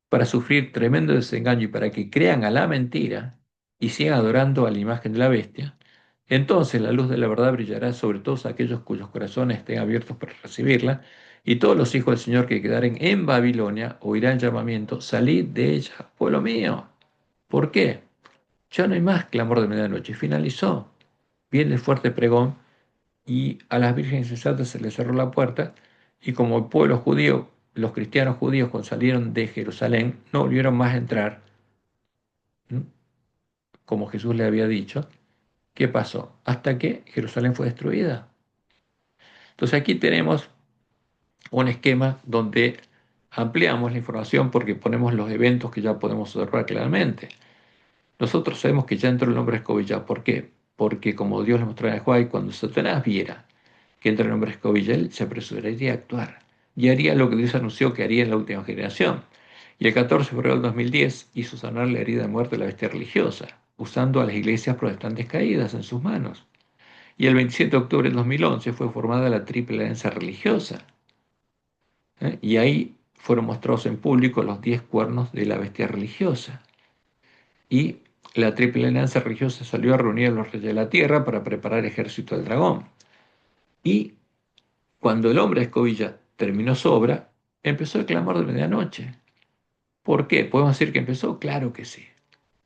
Speaker 1: para sufrir tremendo desengaño y para que crean a la mentira y sigan adorando a la imagen de la bestia, entonces la luz de la verdad brillará sobre todos aquellos cuyos corazones estén abiertos para recibirla, y todos los hijos del Señor que quedaren en Babilonia oirán llamamiento: salid de ella, pueblo mío. ¿Por qué? Ya no hay más clamor de medianoche, finalizó. Viene el fuerte pregón y a las vírgenes insensatas se les cerró la puerta, y como el pueblo judío, los cristianos judíos cuando salieron de Jerusalén no volvieron más a entrar, ¿m? Como Jesús le había dicho. ¿Qué pasó? Hasta que Jerusalén fue destruida. Entonces aquí tenemos un esquema donde ampliamos la información porque ponemos los eventos que ya podemos observar claramente. Nosotros sabemos que ya entró el hombre escobilla. ¿Por qué? Porque como Dios le mostró en el Juan, cuando Satanás viera que entra el hombre escobilla, él se apresuraría a actuar y haría lo que Dios anunció que haría en la última generación. Y el 14 de febrero del 2010 hizo sanar la herida de muerte de la bestia religiosa, usando a las iglesias protestantes caídas en sus manos. Y el 27 de octubre del 2011 fue formada la Triple Alianza Religiosa. Y ahí fueron mostrados en público los 10 cuernos de la bestia religiosa. Y la Triple Alianza Religiosa salió a reunir a los reyes de la tierra para preparar el ejército del dragón. Y cuando el hombre de escobilla terminó su obra, empezó el clamor de medianoche. ¿Por qué? ¿Podemos decir que empezó? Claro que sí.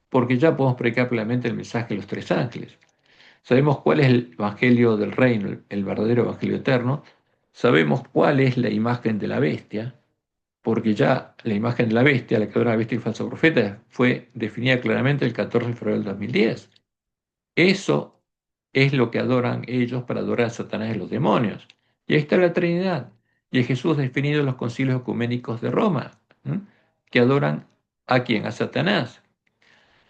Speaker 1: Porque ya podemos predicar plenamente el mensaje de los tres ángeles. Sabemos cuál es el evangelio del reino, el verdadero evangelio eterno. Sabemos cuál es la imagen de la bestia, porque ya la imagen de la bestia, la que adora la bestia y falso profeta, fue definida claramente el 14 de febrero del 2010. Eso es lo que adoran ellos para adorar a Satanás y los demonios. Y ahí está la Trinidad. Y es Jesús definido en los concilios ecuménicos de Roma, ¿m? Que adoran a quién, a Satanás.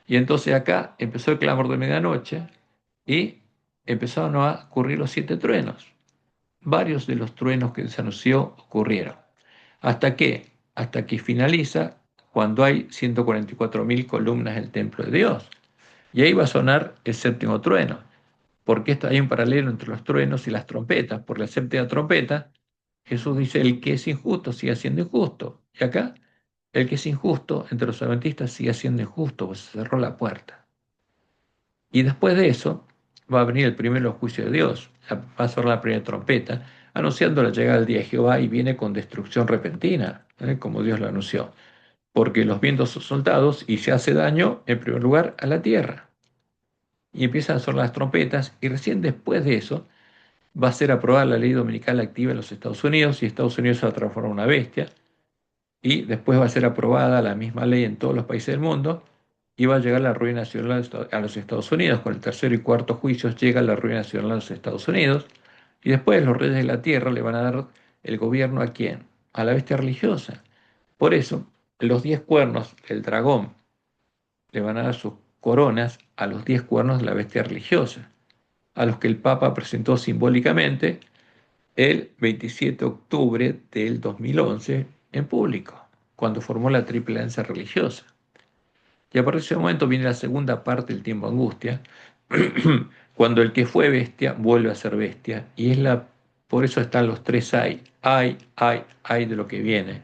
Speaker 1: Y entonces acá empezó el clamor de medianoche y empezaron a ocurrir los 7 truenos. Varios de los truenos que se anunció ocurrieron. ¿Hasta qué? Hasta que finaliza cuando hay 144.000 columnas en el templo de Dios. Y ahí va a sonar el séptimo trueno, porque hay un paralelo entre los truenos y las trompetas. Por la séptima trompeta, Jesús dice: el que es injusto sigue siendo injusto. Y acá, el que es injusto entre los adventistas sigue siendo injusto, pues se cerró la puerta. Y después de eso va a venir el primero juicio de Dios. Va a sonar la primera trompeta, anunciando la llegada del día de Jehová, y viene con destrucción repentina, como Dios lo anunció. Porque los vientos son soltados y se hace daño, en primer lugar, a la tierra. y empiezan a sonar las trompetas, y recién después de eso va a ser aprobada la ley dominical activa en los Estados Unidos, y Estados Unidos se va a transformar en una bestia, y después va a ser aprobada la misma ley en todos los países del mundo, y va a llegar la ruina nacional a los Estados Unidos. Con el tercer y cuarto juicio llega la ruina nacional a los Estados Unidos, y después los reyes de la tierra le van a dar el gobierno ¿a quién? A la bestia religiosa. Por eso, los 10 cuernos del dragón le van a dar sus coronas a los 10 cuernos de la bestia religiosa, a los que el Papa presentó simbólicamente el 27 de octubre del 2011 en público, cuando formó la Triple Alianza Religiosa. Y a partir de ese momento viene la segunda parte del tiempo de angustia, cuando el que fue bestia vuelve a ser bestia, y por eso están los tres ay de lo que viene,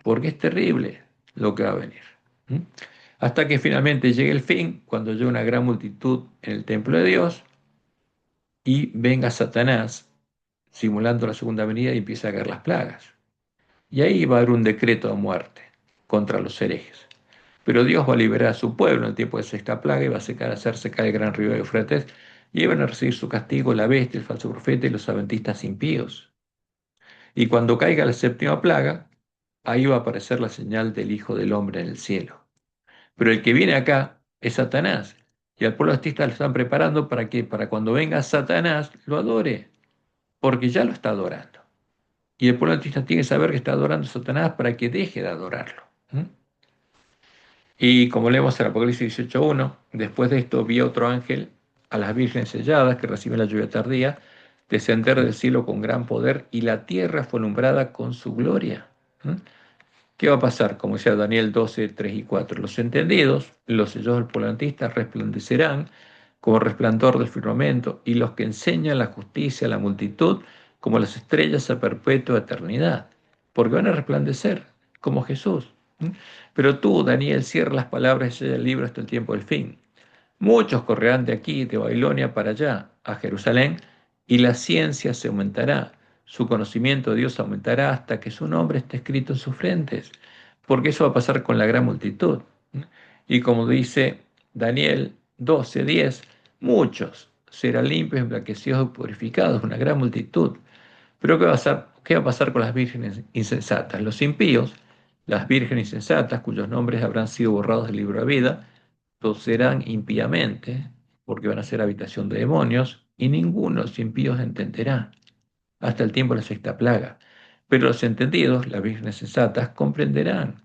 Speaker 1: porque es terrible lo que va a venir. ¿Mm? Hasta que finalmente llegue el fin, cuando llegue una gran multitud en el templo de Dios y venga Satanás simulando la segunda venida y empieza a caer las plagas. Y ahí va a haber un decreto de muerte contra los herejes. Pero Dios va a liberar a su pueblo en el tiempo de sexta plaga y va a hacer secar el gran río de Eufrates, y van a recibir su castigo la bestia, el falso profeta y los adventistas impíos. Y cuando caiga la séptima plaga, ahí va a aparecer la señal del Hijo del Hombre en el cielo. Pero el que viene acá es Satanás. Y al pueblo adventista lo están preparando para que, para cuando venga Satanás, lo adore, porque ya lo está adorando. Y el pueblo adventista tiene que saber que está adorando a Satanás para que deje de adorarlo. ¿Mm? Y como leemos en Apocalipsis 18:1, después de esto vi a otro ángel, a las vírgenes selladas que reciben la lluvia tardía, descender del cielo con gran poder, y la tierra fue alumbrada con su gloria. ¿Mm? ¿Qué va a pasar? Como decía Daniel 12, 3 y 4. Los entendidos, los sellos del polantista, resplandecerán como resplandor del firmamento, y los que enseñan la justicia a la multitud, como las estrellas a perpetua eternidad, porque van a resplandecer como Jesús. ¿Mm? Pero tú, Daniel, cierra las palabras del libro hasta el tiempo del fin. Muchos correrán de aquí, de Babilonia para allá, a Jerusalén, y la ciencia se aumentará, su conocimiento de Dios aumentará hasta que su nombre esté escrito en sus frentes, porque eso va a pasar con la gran multitud. Y como dice Daniel 12:10, muchos serán limpios, emblanquecidos y purificados, una gran multitud. Pero ¿qué va a pasar con las vírgenes insensatas? Los impíos, las vírgenes insensatas, cuyos nombres habrán sido borrados del libro de vida, procederán impíamente, porque van a ser habitación de demonios, y ninguno de los impíos entenderá, hasta el tiempo de la sexta plaga. Pero los entendidos, las vírgenes sensatas, comprenderán,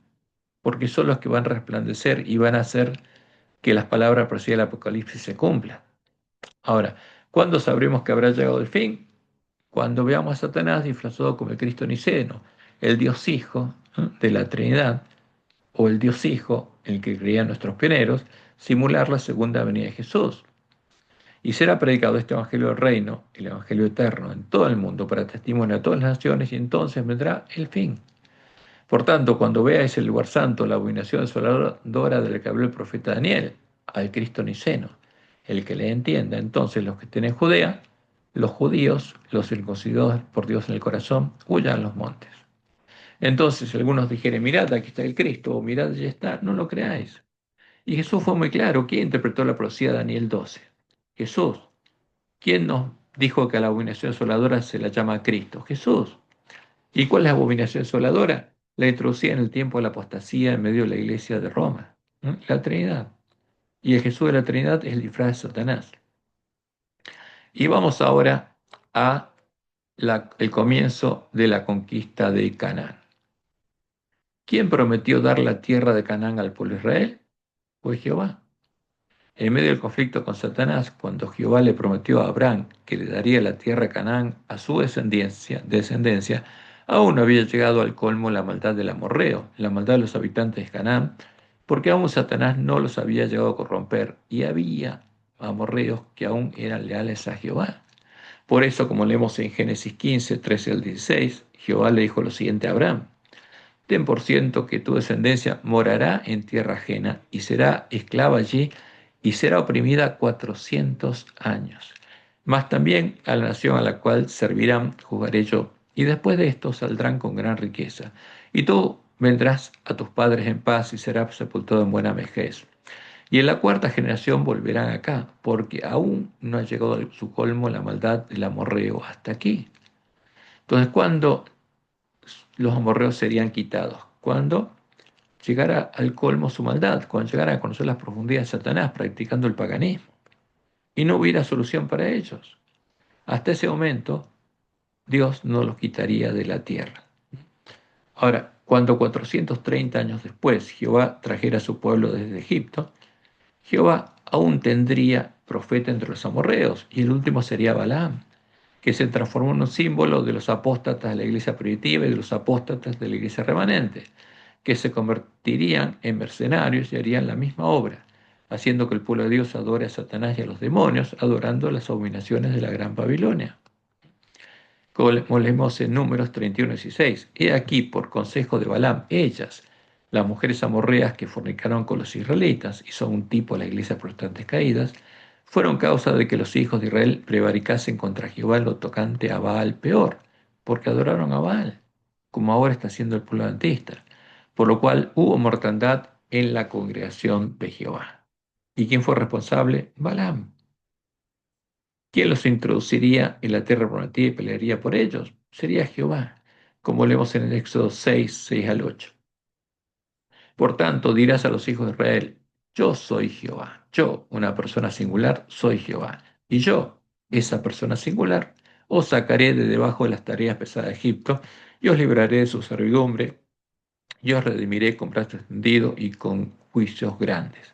Speaker 1: porque son los que van a resplandecer y van a hacer que las palabras profecías del Apocalipsis se cumplan. Ahora, ¿cuándo sabremos que habrá llegado el fin? Cuando veamos a Satanás disfrazado como el Cristo niceno, el Dios Hijo de la Trinidad, o el Dios Hijo, en el que creían nuestros pioneros, simular la segunda venida de Jesús. Y será predicado este Evangelio del Reino, el Evangelio eterno, en todo el mundo para testimonio a todas las naciones, y entonces vendrá el fin. Por tanto, cuando veáis el lugar santo, la abominación desoladora de la que habló el profeta Daniel, al Cristo niceno, el que le entienda, entonces los que estén en Judea, los judíos, los circuncidados por Dios en el corazón, huyan a los montes. Entonces, si algunos dijeren, mirad, aquí está el Cristo, o mirad, ya está, no lo creáis. Y Jesús fue muy claro. ¿Quién interpretó la profecía de Daniel 12? Jesús. ¿Quién nos dijo que a la abominación desoladora se la llama Cristo? Jesús. ¿Y cuál es la abominación desoladora? La introducida en el tiempo de la apostasía en medio de la iglesia de Roma. ¿No? La Trinidad. Y el Jesús de la Trinidad es el disfraz de Satanás. Y vamos ahora a el comienzo de la conquista de Canaán. ¿Quién prometió dar la tierra de Canaán al pueblo de Israel? Fue Jehová. En medio del conflicto con Satanás, cuando Jehová le prometió a Abraham que le daría la tierra de Canaán a su descendencia, aún no había llegado al colmo la maldad del amorreo, la maldad de los habitantes de Canaán, porque aún Satanás no los había llegado a corromper, y había amorreos que aún eran leales a Jehová. Por eso, como leemos en Génesis 15, 13 al 16, Jehová le dijo lo siguiente a Abraham: ten por ciento que tu descendencia morará en tierra ajena y será esclava allí y será oprimida 400 años. Mas también a la nación a la cual servirán juzgaré yo, y después de esto saldrán con gran riqueza. Y tú vendrás a tus padres en paz y serás sepultado en buena vejez. Y en la cuarta generación volverán acá, porque aún no ha llegado a su colmo la maldad del amorreo hasta aquí. Entonces, ¿cuándo los amorreos serían quitados? Cuando llegara al colmo su maldad, cuando llegara a conocer las profundidades de Satanás practicando el paganismo. Y no hubiera solución para ellos. Hasta ese momento, Dios no los quitaría de la tierra. Ahora, cuando 430 años después Jehová trajera a su pueblo desde Egipto, Jehová aún tendría profeta entre los amorreos, y el último sería Balaam, que se transformó en un símbolo de los apóstatas de la iglesia primitiva y de los apóstatas de la iglesia remanente, que se convertirían en mercenarios y harían la misma obra, haciendo que el pueblo de Dios adore a Satanás y a los demonios, adorando las abominaciones de la Gran Babilonia. Como leemos en Números 31:16, he aquí por consejo de Balaam, ellas, las mujeres amorreas que fornicaron con los israelitas, y son un tipo de las iglesias protestantes caídas, fueron causa de que los hijos de Israel prevaricasen contra Jehová en lo tocante a Baal peor, porque adoraron a Baal, como ahora está haciendo el pueblo adventista, por lo cual hubo mortandad en la congregación de Jehová. ¿Y quién fue responsable? Balaam. ¿Quién los introduciría en la tierra prometida y pelearía por ellos? Sería Jehová, como leemos en el Éxodo 6:6 al 8. Por tanto, dirás a los hijos de Israel, yo soy Jehová, yo, una persona singular, soy Jehová, y yo, esa persona singular, os sacaré de debajo de las tareas pesadas de Egipto, y os libraré de su servidumbre, y os redimiré con brazo extendido y con juicios grandes.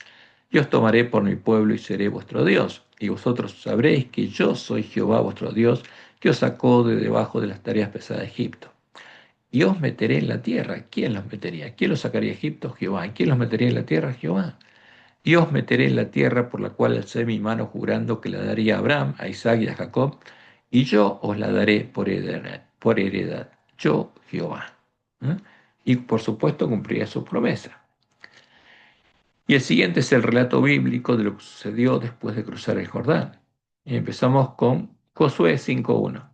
Speaker 1: Y os tomaré por mi pueblo y seré vuestro Dios. Y vosotros sabréis que yo soy Jehová vuestro Dios, que os sacó de debajo de las tareas pesadas de Egipto. Y os meteré en la tierra. ¿Quién los metería? ¿Quién los sacaría de Egipto? Jehová. ¿Y quién los metería en la tierra? Jehová. Y os meteré en la tierra por la cual alcé mi mano jurando que la daría a Abraham, a Isaac y a Jacob, y yo os la daré por heredad. Por heredad. Yo, Jehová. ¿Eh? Y por supuesto cumpliré su promesa. Y el siguiente es el relato bíblico de lo que sucedió después de cruzar el Jordán. Y empezamos con Josué 5:1.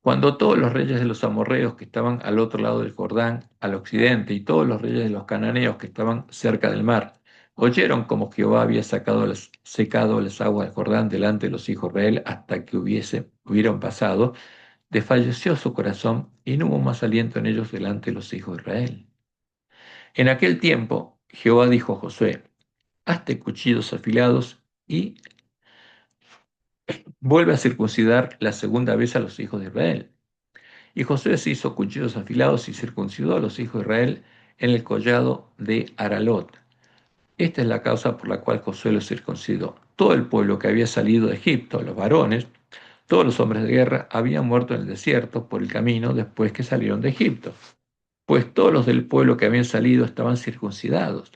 Speaker 1: Cuando todos los reyes de los amorreos que estaban al otro lado del Jordán, al occidente, y todos los reyes de los cananeos que estaban cerca del mar, oyeron como Jehová había secado las aguas del Jordán delante de los hijos de Israel hasta que hubieron pasado, desfalleció su corazón y no hubo más aliento en ellos delante de los hijos de Israel. En aquel tiempo, Jehová dijo a Josué, hazte cuchillos afilados y vuelve a circuncidar la segunda vez a los hijos de Israel. Y Josué se hizo cuchillos afilados y circuncidó a los hijos de Israel en el collado de Aralot. Esta es la causa por la cual Josué los circuncidó. Todo el pueblo que había salido de Egipto, los varones, todos los hombres de guerra, habían muerto en el desierto por el camino después que salieron de Egipto. Pues todos los del pueblo que habían salido estaban circuncidados,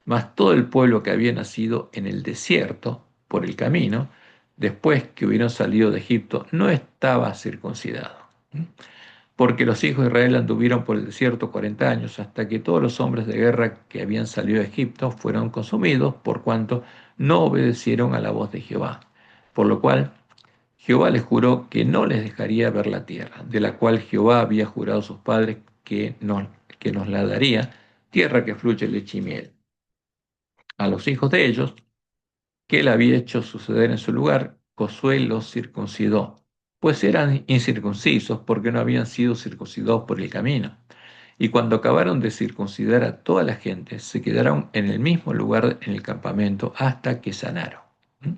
Speaker 1: mas todo el pueblo que había nacido en el desierto, por el camino, después que hubieron salido de Egipto, no estaba circuncidado. Porque los hijos de Israel anduvieron por el desierto 40 años, hasta que todos los hombres de guerra que habían salido de Egipto fueron consumidos, por cuanto no obedecieron a la voz de Jehová. Por lo cual Jehová les juró que no les dejaría ver la tierra, de la cual Jehová había jurado a sus padres que nos la daría, tierra que fluye leche y miel. A los hijos de ellos, que él había hecho suceder en su lugar, Josué los circuncidó, pues eran incircuncisos porque no habían sido circuncidados por el camino. Y cuando acabaron de circuncidar a toda la gente, se quedaron en el mismo lugar en el campamento hasta que sanaron. ¿Mm?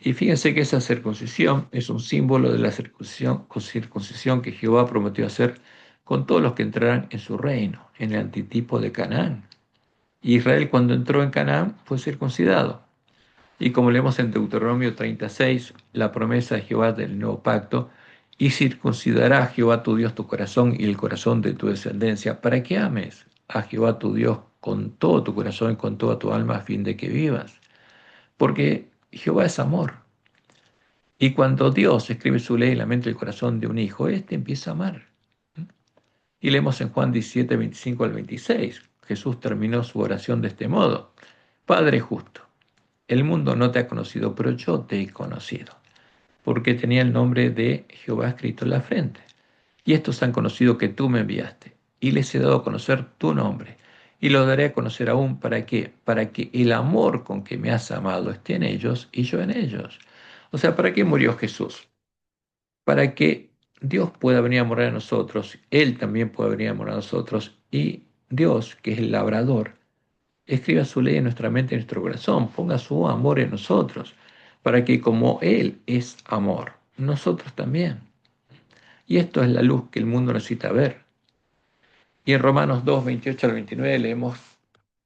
Speaker 1: Y fíjense que esa circuncisión es un símbolo de la circuncisión que Jehová prometió hacer con todos los que entraran en su reino, en el antitipo de Canaán. Israel cuando entró en Canaán fue circuncidado. Y como leemos en Deuteronomio 36, la promesa de Jehová del nuevo pacto, y circuncidará a Jehová tu Dios tu corazón y el corazón de tu descendencia, para que ames a Jehová tu Dios con todo tu corazón y con toda tu alma a fin de que vivas. Porque Jehová es amor. Y cuando Dios escribe su ley en la mente y el corazón de un hijo, éste empieza a amar. Y leemos en Juan 17:25 al 26. Jesús terminó su oración de este modo. Padre justo, el mundo no te ha conocido, pero yo te he conocido, porque tenía el nombre de Jehová escrito en la frente. Y estos han conocido que tú me enviaste, y les he dado a conocer tu nombre. y los daré a conocer aún para que el amor con que me has amado esté en ellos y yo en ellos. O sea, ¿para qué murió Jesús? Para que Dios pueda venir a morar en nosotros, Él también pueda venir a morar en nosotros, y Dios, que es el labrador, escriba su ley en nuestra mente y en nuestro corazón, ponga su amor en nosotros, para que como Él es amor, nosotros también. Y esto es la luz que el mundo necesita ver. Y en Romanos 2, 28 al 29 leemos,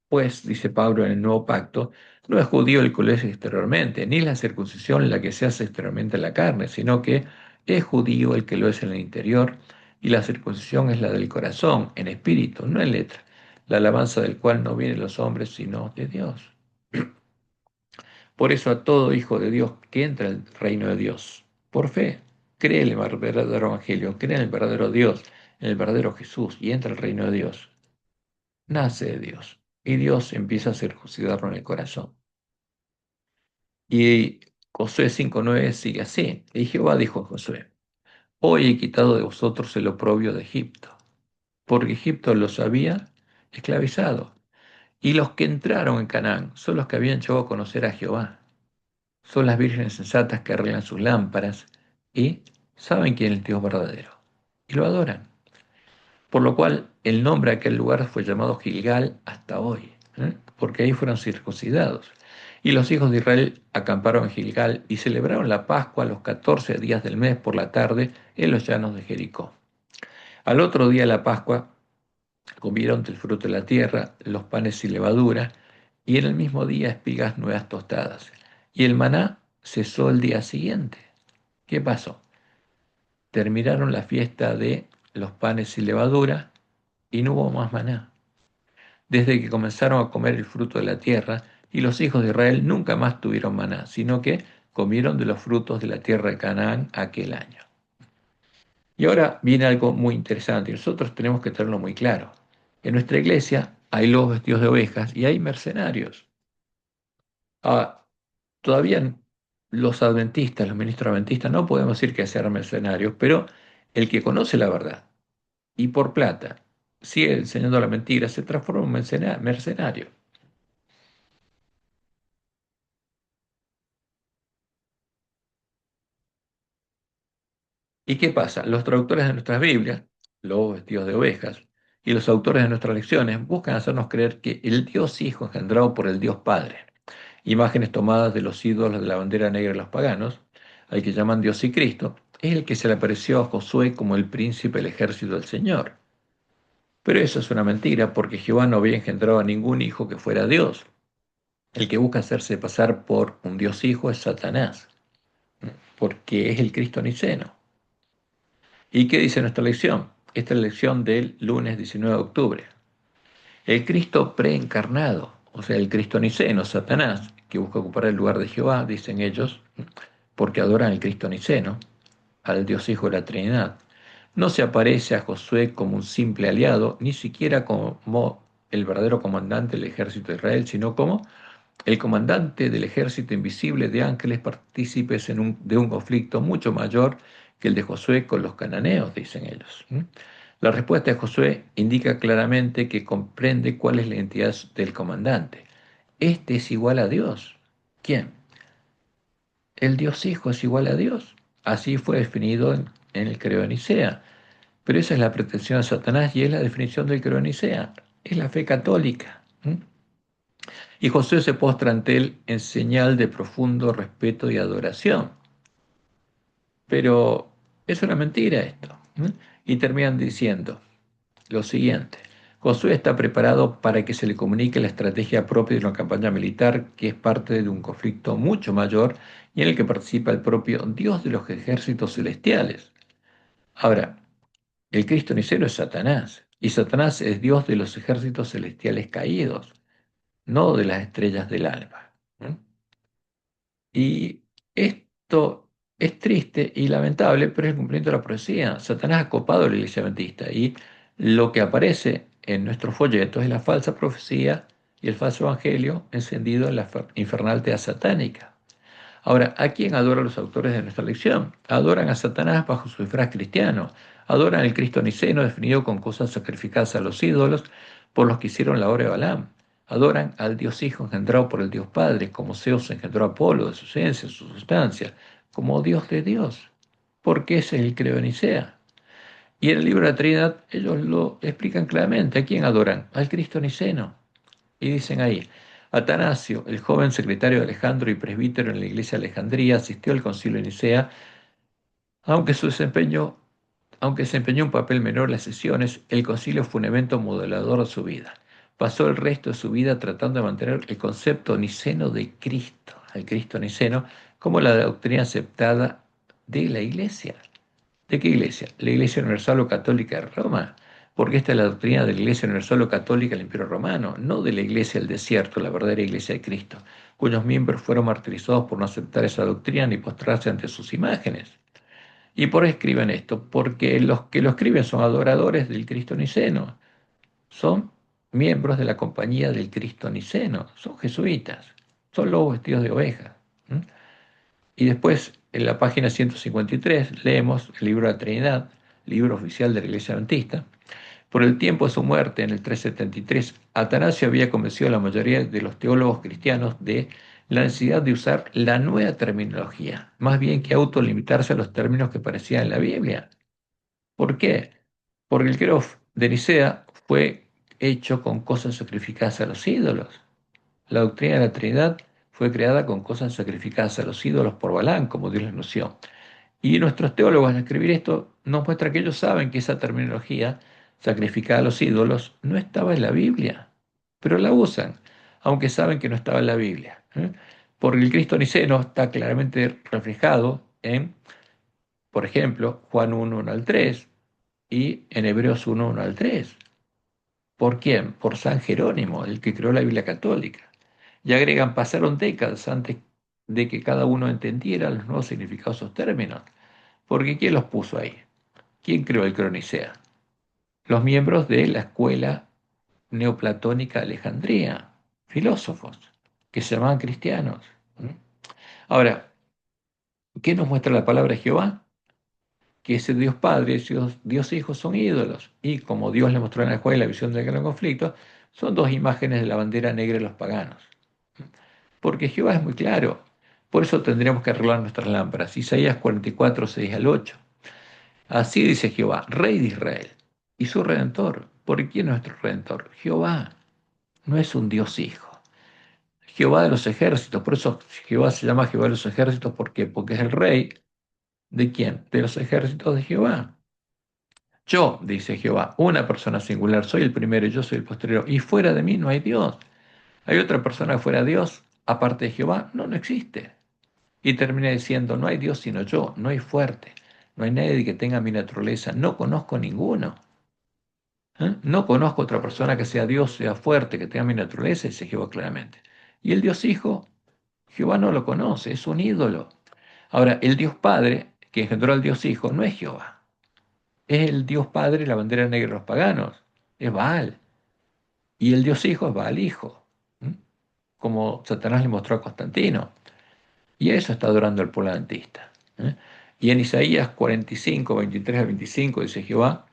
Speaker 1: pues, dice Pablo en el Nuevo Pacto, no es judío el que lo es exteriormente, ni la circuncisión la que se hace exteriormente en la carne, sino que es judío el que lo es en el interior, y la circuncisión es la del corazón, en espíritu, no en letra, la alabanza del cual no viene de los hombres, sino de Dios. Por eso a todo hijo de Dios que entra al reino de Dios, por fe, cree en el verdadero evangelio, cree en el verdadero Dios, en el verdadero Jesús, y entra al reino de Dios, nace de Dios, y Dios empieza a circuncidarlo en el corazón. Y Josué 5:9 sigue así. Y Jehová dijo a Josué, hoy he quitado de vosotros el oprobio de Egipto, porque Egipto los había esclavizado. Y los que entraron en Canaán son los que habían llegado a conocer a Jehová. Son las vírgenes sensatas que arreglan sus lámparas y saben quién es el Dios verdadero. Y lo adoran. Por lo cual el nombre de aquel lugar fue llamado Gilgal hasta hoy, porque ahí fueron circuncidados. Y los hijos de Israel acamparon en Gilgal y celebraron la Pascua a los 14 días del mes por la tarde en los llanos de Jericó. Al otro día de la Pascua comieron del fruto de la tierra, los panes sin levadura, y en el mismo día espigas nuevas tostadas. Y el maná cesó el día siguiente. ¿Qué pasó? Terminaron la fiesta de los panes sin levadura y no hubo más maná, desde que comenzaron a comer el fruto de la tierra, y los hijos de Israel nunca más tuvieron maná, sino que comieron de los frutos de la tierra de Canaán aquel año. Y ahora viene algo muy interesante, y nosotros tenemos que tenerlo muy claro. En nuestra iglesia hay lobos vestidos de ovejas y hay mercenarios. Ah, todavía los adventistas, los ministros adventistas, no podemos decir que sean mercenarios, pero el que conoce la verdad y por plata sigue enseñando la mentira, se transforma en un mercenario. ¿Y qué pasa? Los traductores de nuestras Biblias, los vestidos de ovejas, y los autores de nuestras lecciones buscan hacernos creer que el Dios Hijo engendrado por el Dios Padre, imágenes tomadas de los ídolos de la bandera negra de los paganos, al que llaman Dios y Cristo, es el que se le apareció a Josué como el príncipe del ejército del Señor. Pero eso es una mentira porque Jehová no había engendrado a ningún hijo que fuera Dios. El que busca hacerse pasar por un Dios Hijo es Satanás, porque es el Cristo niceno. ¿Y qué dice nuestra lección? Esta es la lección del lunes 19 de octubre. El Cristo preencarnado, o sea, el Cristo niceno, Satanás, que busca ocupar el lugar de Jehová, dicen ellos, porque adoran al Cristo niceno, al Dios Hijo de la Trinidad, no se aparece a Josué como un simple aliado, ni siquiera como el verdadero comandante del ejército de Israel, sino como el comandante del ejército invisible de ángeles partícipes de un conflicto mucho mayor que el de Josué con los cananeos, dicen ellos. La respuesta de Josué indica claramente que comprende cuál es la identidad del comandante. Este es igual a Dios. ¿Quién? El Dios Hijo es igual a Dios. Así fue definido en el Credo de Nicea. Pero esa es la pretensión de Satanás y es la definición del Credo de Nicea. Es la fe católica. Y Josué se postra ante él en señal de profundo respeto y adoración. Pero es una mentira esto. Y terminan diciendo lo siguiente. Josué está preparado para que se le comunique la estrategia propia de una campaña militar que es parte de un conflicto mucho mayor y en el que participa el propio Dios de los ejércitos celestiales. Ahora, el Cristo niceno es Satanás, y Satanás es Dios de los ejércitos celestiales caídos, no de las estrellas del alba. Y esto es triste y lamentable, pero es el cumplimiento de la profecía. Satanás ha copado la iglesia adventista y lo que aparece en nuestros folletos es la falsa profecía y el falso evangelio encendido en la infernal tea satánica. Ahora, ¿a quién adoran los autores de nuestra lección? Adoran a Satanás bajo su disfraz cristiano, adoran al Cristo niceno definido con cosas sacrificadas a los ídolos por los que hicieron la obra de Balaam. Adoran al Dios Hijo engendrado por el Dios Padre, como Zeus engendró a Apolo de su esencia, su sustancia, como Dios de Dios, porque ese es el credo de Nicea. Y en el libro de la Trinidad ellos lo explican claramente. ¿A quién adoran? Al Cristo niceno. Y dicen ahí, Atanasio, el joven secretario de Alejandro y presbítero en la iglesia de Alejandría, asistió al concilio de Nicea, aunque su desempeño aunque desempeñó un papel menor en las sesiones, el concilio fue un evento modelador de su vida. Pasó el resto de su vida tratando de mantener el concepto niceno de Cristo, el Cristo niceno, como la doctrina aceptada de la Iglesia. ¿De qué Iglesia? La Iglesia Universal o Católica de Roma, porque esta es la doctrina de la Iglesia Universal o Católica del Imperio Romano, no de la Iglesia del Desierto, la verdadera Iglesia de Cristo, cuyos miembros fueron martirizados por no aceptar esa doctrina ni postrarse ante sus imágenes. ¿Y por qué escriben esto? Porque los que lo escriben son adoradores del Cristo niceno, son miembros de la compañía del Cristo niceno, son jesuitas, son lobos vestidos de ovejas. ¿Mm? Y después, en la página 153, leemos el libro de la Trinidad, libro oficial de la Iglesia Adventista. Por el tiempo de su muerte, en el 373, Atanasio había convencido a la mayoría de los teólogos cristianos de la necesidad de usar la nueva terminología, más bien que autolimitarse a los términos que aparecían en la Biblia. ¿Por qué? Porque el credo de Nicea fue hecho con cosas sacrificadas a los ídolos. La doctrina de la Trinidad fue creada con cosas sacrificadas a los ídolos por Balaam, como Dios les anunció. Y nuestros teólogos al escribir esto nos muestra que ellos saben que esa terminología, sacrificada a los ídolos, no estaba en la Biblia, pero la usan, aunque saben que no estaba en la Biblia. Porque el Cristo niceno está claramente reflejado en, por ejemplo, Juan 1, 1 al 3 y en Hebreos 1, 1 al 3. ¿Por quién? Por San Jerónimo, el que creó la Biblia católica. Y agregan, pasaron décadas antes de que cada uno entendiera los nuevos significados de esos términos. Porque ¿quién los puso ahí? ¿Quién creó el Cronicea? Los miembros de la escuela neoplatónica de Alejandría, filósofos, que se llamaban cristianos. ¿Mm? Ahora, ¿qué nos muestra la palabra de Jehová? Que ese Dios Padre, Dios Hijo son ídolos. Y como Dios le mostró en el juez la visión del gran conflicto, son dos imágenes de la bandera negra de los paganos. Porque Jehová es muy claro. Por eso tendríamos que arreglar nuestras lámparas. Isaías 44, 6 al 8. Así dice Jehová, Rey de Israel, y su Redentor. ¿Por quién es nuestro Redentor? Jehová, no es un Dios Hijo. Jehová de los ejércitos, por eso Jehová se llama Jehová de los ejércitos, ¿por qué? Porque es el Rey de quién? De los ejércitos de Jehová. Yo, dice Jehová, una persona singular, soy el primero y yo soy el posterior, y fuera de mí no hay Dios. ¿Hay otra persona fuera de Dios, aparte de Jehová? No, no existe. Y termina diciendo, no hay Dios sino yo, no hay fuerte, no hay nadie que tenga mi naturaleza, no conozco ninguno. No conozco otra persona que sea Dios, sea fuerte, que tenga mi naturaleza, dice Jehová claramente. Y el Dios Hijo, Jehová no lo conoce, es un ídolo. Ahora, el Dios Padre, que engendró al Dios Hijo, no es Jehová. Es el Dios Padre, la bandera negra de los paganos. Es Baal. Y el Dios Hijo es Baal Hijo. ¿Mm? Como Satanás le mostró a Constantino. Y eso está adorando el pueblo adventista. Y en Isaías 45, 23 al 25 dice Jehová,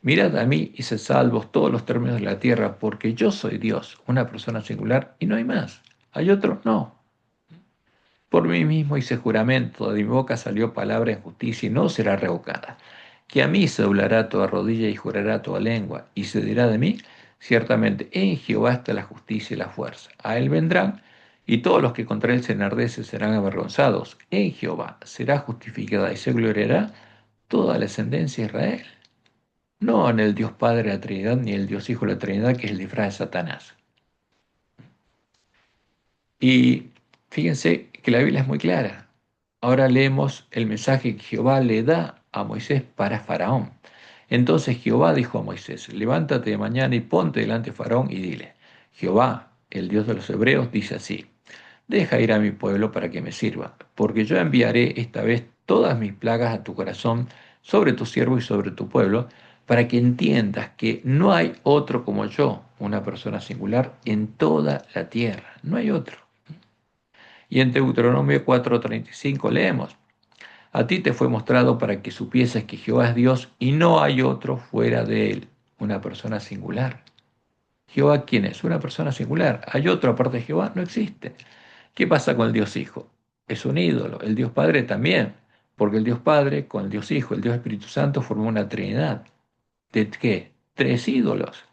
Speaker 1: mirad a mí y sed salvos todos los términos de la tierra, porque yo soy Dios, una persona singular, y no hay más. ¿Hay otro? No. Por mí mismo hice juramento, de mi boca salió palabra en justicia y no será revocada. Que a mí se doblará toda rodilla y jurará toda lengua, y se dirá de mí, ciertamente en Jehová está la justicia y la fuerza. A él vendrán, y todos los que contra él se enardecen serán avergonzados. En Jehová será justificada y se gloriará toda la descendencia de Israel. No en el Dios Padre de la Trinidad, ni el Dios Hijo de la Trinidad, que es el disfraz de Satanás. Y fíjense que la Biblia es muy clara. Ahora leemos el mensaje que Jehová le da a Moisés para Faraón. Entonces Jehová dijo a Moisés, levántate de mañana y ponte delante de Faraón y dile, Jehová, el Dios de los hebreos, dice así, deja ir a mi pueblo para que me sirva, porque yo enviaré esta vez todas mis plagas a tu corazón, sobre tu siervo y sobre tu pueblo, para que entiendas que no hay otro como yo, una persona singular, en toda la tierra. No hay otro. Y en Deuteronomio 4:35 leemos, a ti te fue mostrado para que supieses que Jehová es Dios y no hay otro fuera de él, una persona singular. Jehová, ¿quién es? Una persona singular. ¿Hay otro aparte de Jehová? No existe. ¿Qué pasa con el Dios Hijo? Es un ídolo. El Dios Padre también, porque el Dios Padre con el Dios Hijo, el Dios Espíritu Santo formó una Trinidad. ¿De qué? Tres ídolos,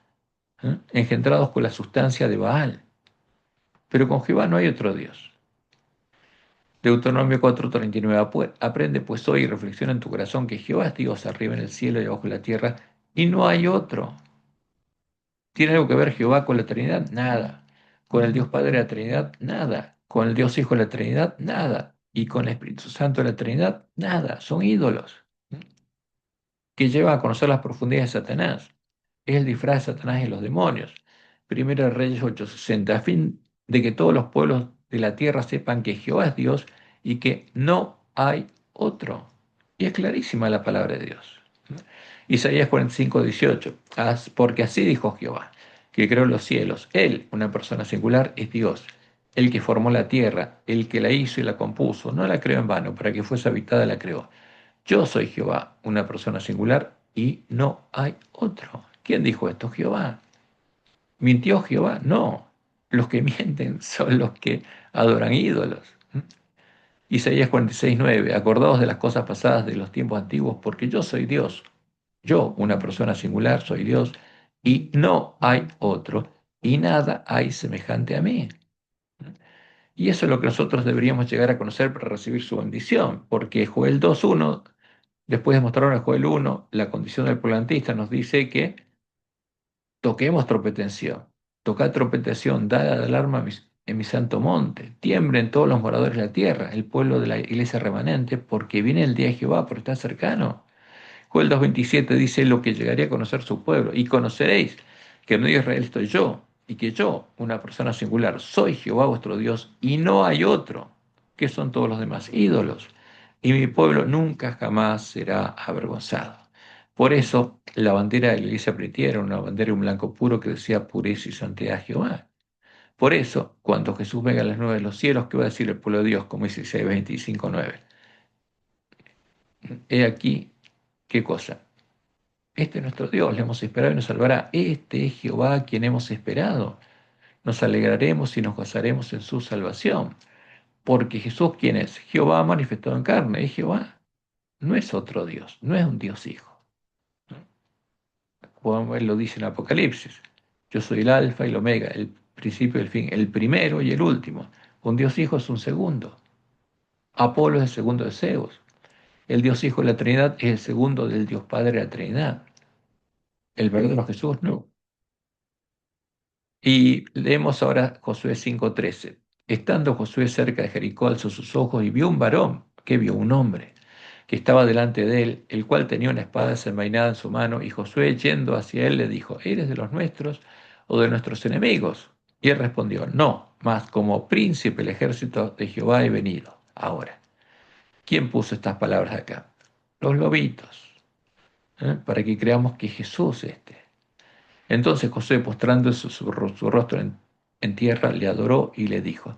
Speaker 1: engendrados con la sustancia de Baal. Pero con Jehová no hay otro Dios. Deuteronomio 4:39. Aprende pues hoy y reflexiona en tu corazón que Jehová es Dios arriba en el cielo y abajo en la tierra, y no hay otro. ¿Tiene algo que ver Jehová con la Trinidad? Nada. ¿Con el Dios Padre de la Trinidad? Nada. ¿Con el Dios Hijo de la Trinidad? Nada. ¿Y con el Espíritu Santo de la Trinidad? Nada. Son ídolos que llevan a conocer las profundidades de Satanás. Es el disfraz de Satanás y los demonios. Primera de Reyes 8:60, a fin de que todos los pueblos de la tierra sepan que Jehová es Dios y que no hay otro. Y es clarísima la palabra de Dios. Isaías 45:18, porque así dijo Jehová, que creó los cielos. Él, una persona singular, es Dios, el que formó la tierra, el que la hizo y la compuso. No la creó en vano, para que fuese habitada la creó. Yo soy Jehová, una persona singular, y no hay otro. ¿Quién dijo esto? Jehová. ¿Mintió Jehová? No. Los que mienten son los que adoran ídolos. Isaías 46:9. Acordaos de las cosas pasadas de los tiempos antiguos, porque yo soy Dios. Yo, una persona singular, soy Dios, y no hay otro, y nada hay semejante a mí. Y eso es lo que nosotros deberíamos llegar a conocer para recibir su bendición, porque Joel 2:1, después de mostrar a Joel 1 la condición del plantista, nos dice que toquemos trompetención, tocad trompetación, dad alarma en mi santo monte, tiemblen todos los moradores de la tierra, el pueblo de la iglesia remanente, porque viene el día de Jehová, porque está cercano. Joel 2:27 dice lo que llegaría a conocer su pueblo, y conoceréis que en medio de Israel estoy yo, y que yo, una persona singular, soy Jehová vuestro Dios, y no hay otro, que son todos los demás ídolos, y mi pueblo nunca jamás será avergonzado. Por eso la bandera de la iglesia primitiva era una bandera de un blanco puro que decía pureza y santidad a Jehová. Por eso, cuando Jesús venga a las nubes de los cielos, ¿qué va a decir el pueblo de Dios? Como dice Isaías 25:9. He aquí, ¿qué cosa? Este es nuestro Dios, le hemos esperado y nos salvará. Este es Jehová a quien hemos esperado. Nos alegraremos y nos gozaremos en su salvación. Porque Jesús, ¿quién es? Jehová manifestado en carne, es Jehová. No es otro Dios, no es un Dios hijo. Como él lo dice en Apocalipsis. Yo soy el alfa y el omega, el principio y el fin, el primero y el último. Un Dios hijo es un segundo. Apolo es el segundo de Zeus. El Dios hijo de la Trinidad es el segundo del Dios Padre de la Trinidad. El verdadero Jesús no. Y leemos ahora Josué 5:13. Estando Josué cerca de Jericó, alzó sus ojos y vio un varón, que vio un hombre, que estaba delante de él, el cual tenía una espada desenvainada en su mano, y Josué, yendo hacia él, le dijo, ¿eres de los nuestros o de nuestros enemigos? Y él respondió, no, mas como príncipe del ejército de Jehová he venido. Ahora, ¿quién puso estas palabras acá? Los lobitos, para que creamos que Jesús este. Entonces Josué, postrando su rostro en tierra, le adoró y le dijo,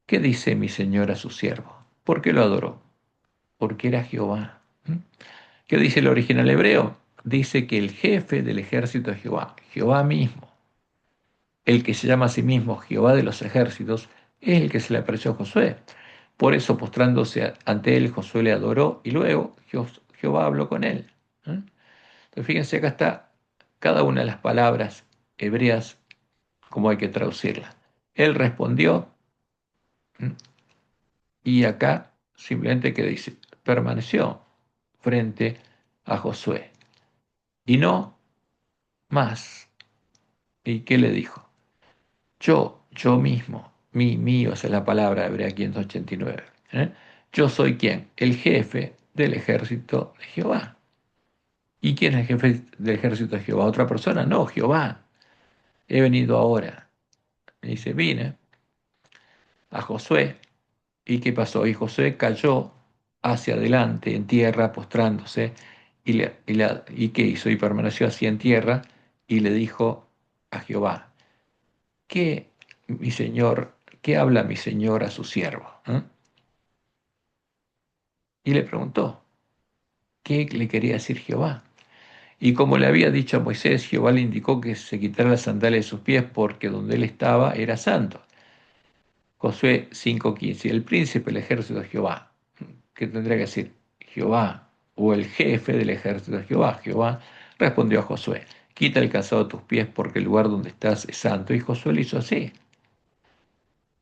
Speaker 1: ¿qué dice mi señor a su siervo? ¿Por qué lo adoró? Porque era Jehová. ¿Qué dice el original hebreo? Dice que el jefe del ejército es Jehová, Jehová mismo. El que se llama a sí mismo Jehová de los ejércitos es el que se le apareció a Josué. Por eso, postrándose ante él, Josué le adoró y luego Jehová habló con él. Entonces, fíjense, acá está cada una de las palabras hebreas, como hay que traducirla. Él respondió, y acá simplemente que dice, permaneció frente a Josué, y no más. ¿Y qué le dijo? Yo mismo, mío, esa es la palabra hebrea 589. ¿eh? Yo soy quién? El jefe del ejército de Jehová. ¿Y quién es el jefe del ejército de Jehová? ¿Otra persona? No, Jehová. He venido ahora. Y dice, vine a Josué. ¿Y qué pasó? Y Josué cayó hacia adelante en tierra, postrándose, ¿y qué hizo? Y permaneció así en tierra, y le dijo a Jehová, ¿qué, mi señor, qué habla mi señor a su siervo? Y le preguntó, ¿qué le quería decir Jehová? Y como le había dicho a Moisés, Jehová le indicó que se quitara las sandalias de sus pies porque donde él estaba era santo. Josué 5:15. El príncipe del ejército de Jehová. ¿Qué tendría que decir? Jehová, o el jefe del ejército de Jehová. Jehová respondió a Josué, quita el calzado de tus pies porque el lugar donde estás es santo. Y Josué lo hizo así.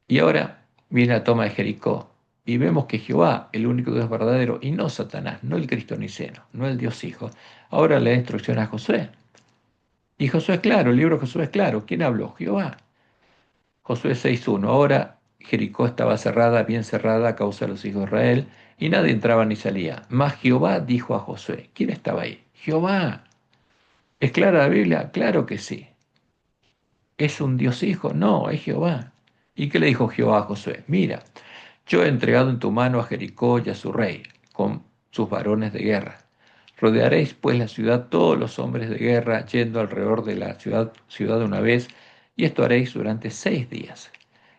Speaker 1: Y ahora viene la toma de Jericó. Y vemos que Jehová, el único Dios verdadero, y no Satanás, no el Cristo niceno, no el Dios Hijo, ahora le da instrucción a Josué. Y Josué es claro, el libro de Josué es claro. ¿Quién habló? Jehová. Josué 6:1. Ahora Jericó estaba cerrada, bien cerrada a causa de los hijos de Israel, y nadie entraba ni salía. Mas Jehová dijo a Josué, ¿quién estaba ahí? Jehová. ¿Es clara la Biblia? Claro que sí. ¿Es un Dios hijo? No, es Jehová. ¿Y qué le dijo Jehová a Josué? Mira, yo he entregado en tu mano a Jericó y a su rey, con sus varones de guerra. Rodearéis pues la ciudad todos los hombres de guerra, yendo alrededor de la ciudad una vez, y esto haréis durante 6 días.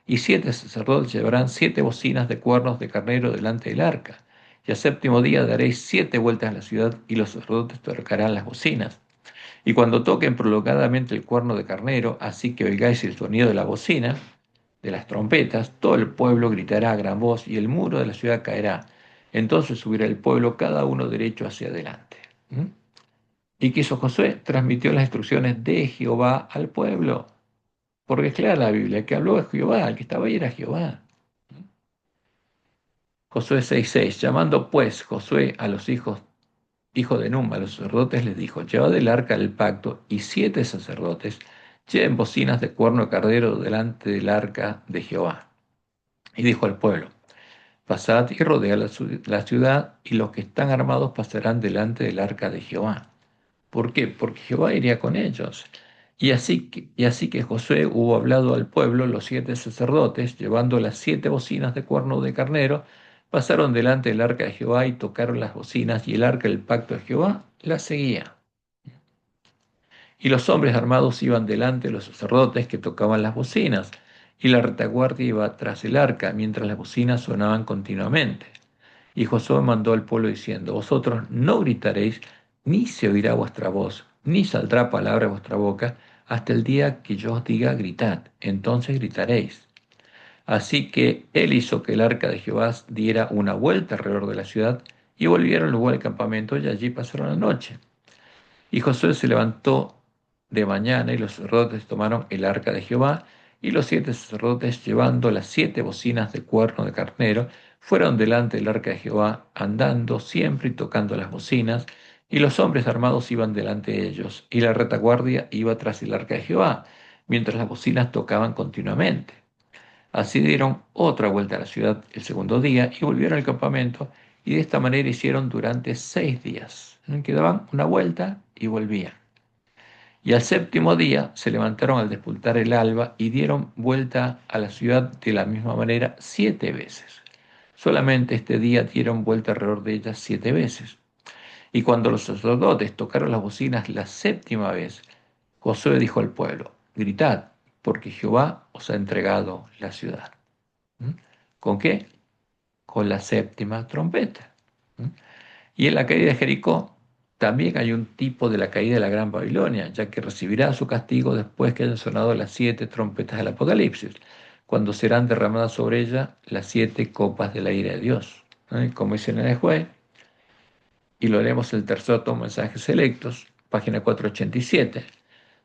Speaker 1: Y 7 sacerdotes llevarán 7 bocinas de cuernos de carnero delante del arca. Y al séptimo día daréis 7 vueltas a la ciudad, y los sacerdotes tocarán las bocinas. Y cuando toquen prolongadamente el cuerno de carnero, así que oigáis el sonido de la bocina, de las trompetas, todo el pueblo gritará a gran voz y el muro de la ciudad caerá. Entonces subirá el pueblo cada uno derecho hacia adelante. ¿Mm? ¿Y qué hizo Josué? Transmitió las instrucciones de Jehová al pueblo. Porque es clara la Biblia, el que habló es Jehová, el que estaba ahí era Jehová. Josué 6:6. Llamando pues Josué a los hijo de Num, a los sacerdotes les dijo, llevad el arca del pacto y 7 sacerdotes lleven bocinas de cuerno de cardero delante del arca de Jehová. Y dijo al pueblo, pasad y rodea la ciudad, y los que están armados pasarán delante del arca de Jehová. ¿Por qué? Porque Jehová iría con ellos. Y así que Josué hubo hablado al pueblo, los 7 sacerdotes, llevando las 7 bocinas de cuerno de carnero, pasaron delante del arca de Jehová y tocaron las bocinas, y el arca del pacto de Jehová la seguía. Y los hombres armados iban delante de los sacerdotes que tocaban las bocinas, y la retaguardia iba tras el arca, mientras las bocinas sonaban continuamente. Y Josué mandó al pueblo diciendo, vosotros no gritaréis, ni se oirá vuestra voz, ni saldrá palabra de vuestra boca, hasta el día que yo os diga gritad, entonces gritaréis. Así que él hizo que el arca de Jehová diera una vuelta alrededor de la ciudad, y volvieron luego al campamento, y allí pasaron la noche. Y Josué se levantó de mañana, y los sacerdotes tomaron el arca de Jehová, y los 7 sacerdotes, llevando las 7 bocinas de cuerno de carnero, fueron delante del arca de Jehová, andando siempre y tocando las bocinas, y los hombres armados iban delante de ellos, y la retaguardia iba tras el arca de Jehová, mientras las bocinas tocaban continuamente. Así dieron otra vuelta a la ciudad el segundo día y volvieron al campamento, y de esta manera hicieron durante 6 días, que daban una vuelta y volvían. Y al séptimo día se levantaron al despuntar el alba y dieron vuelta a la ciudad de la misma manera 7 veces. Solamente este día dieron vuelta alrededor de ella 7 veces. Y cuando los sacerdotes tocaron las bocinas la séptima vez, Josué dijo al pueblo, gritad, porque Jehová os ha entregado la ciudad. ¿Mm? ¿Con qué? Con la séptima trompeta. ¿Mm? Y en la caída de Jericó también hay un tipo de la caída de la Gran Babilonia, ya que recibirá su castigo después que hayan sonado las 7 trompetas del Apocalipsis, cuando serán derramadas sobre ella las 7 copas de la ira de Dios. Como dice en el juez, y lo leemos en el tercer tomo, Mensajes Selectos, página 487.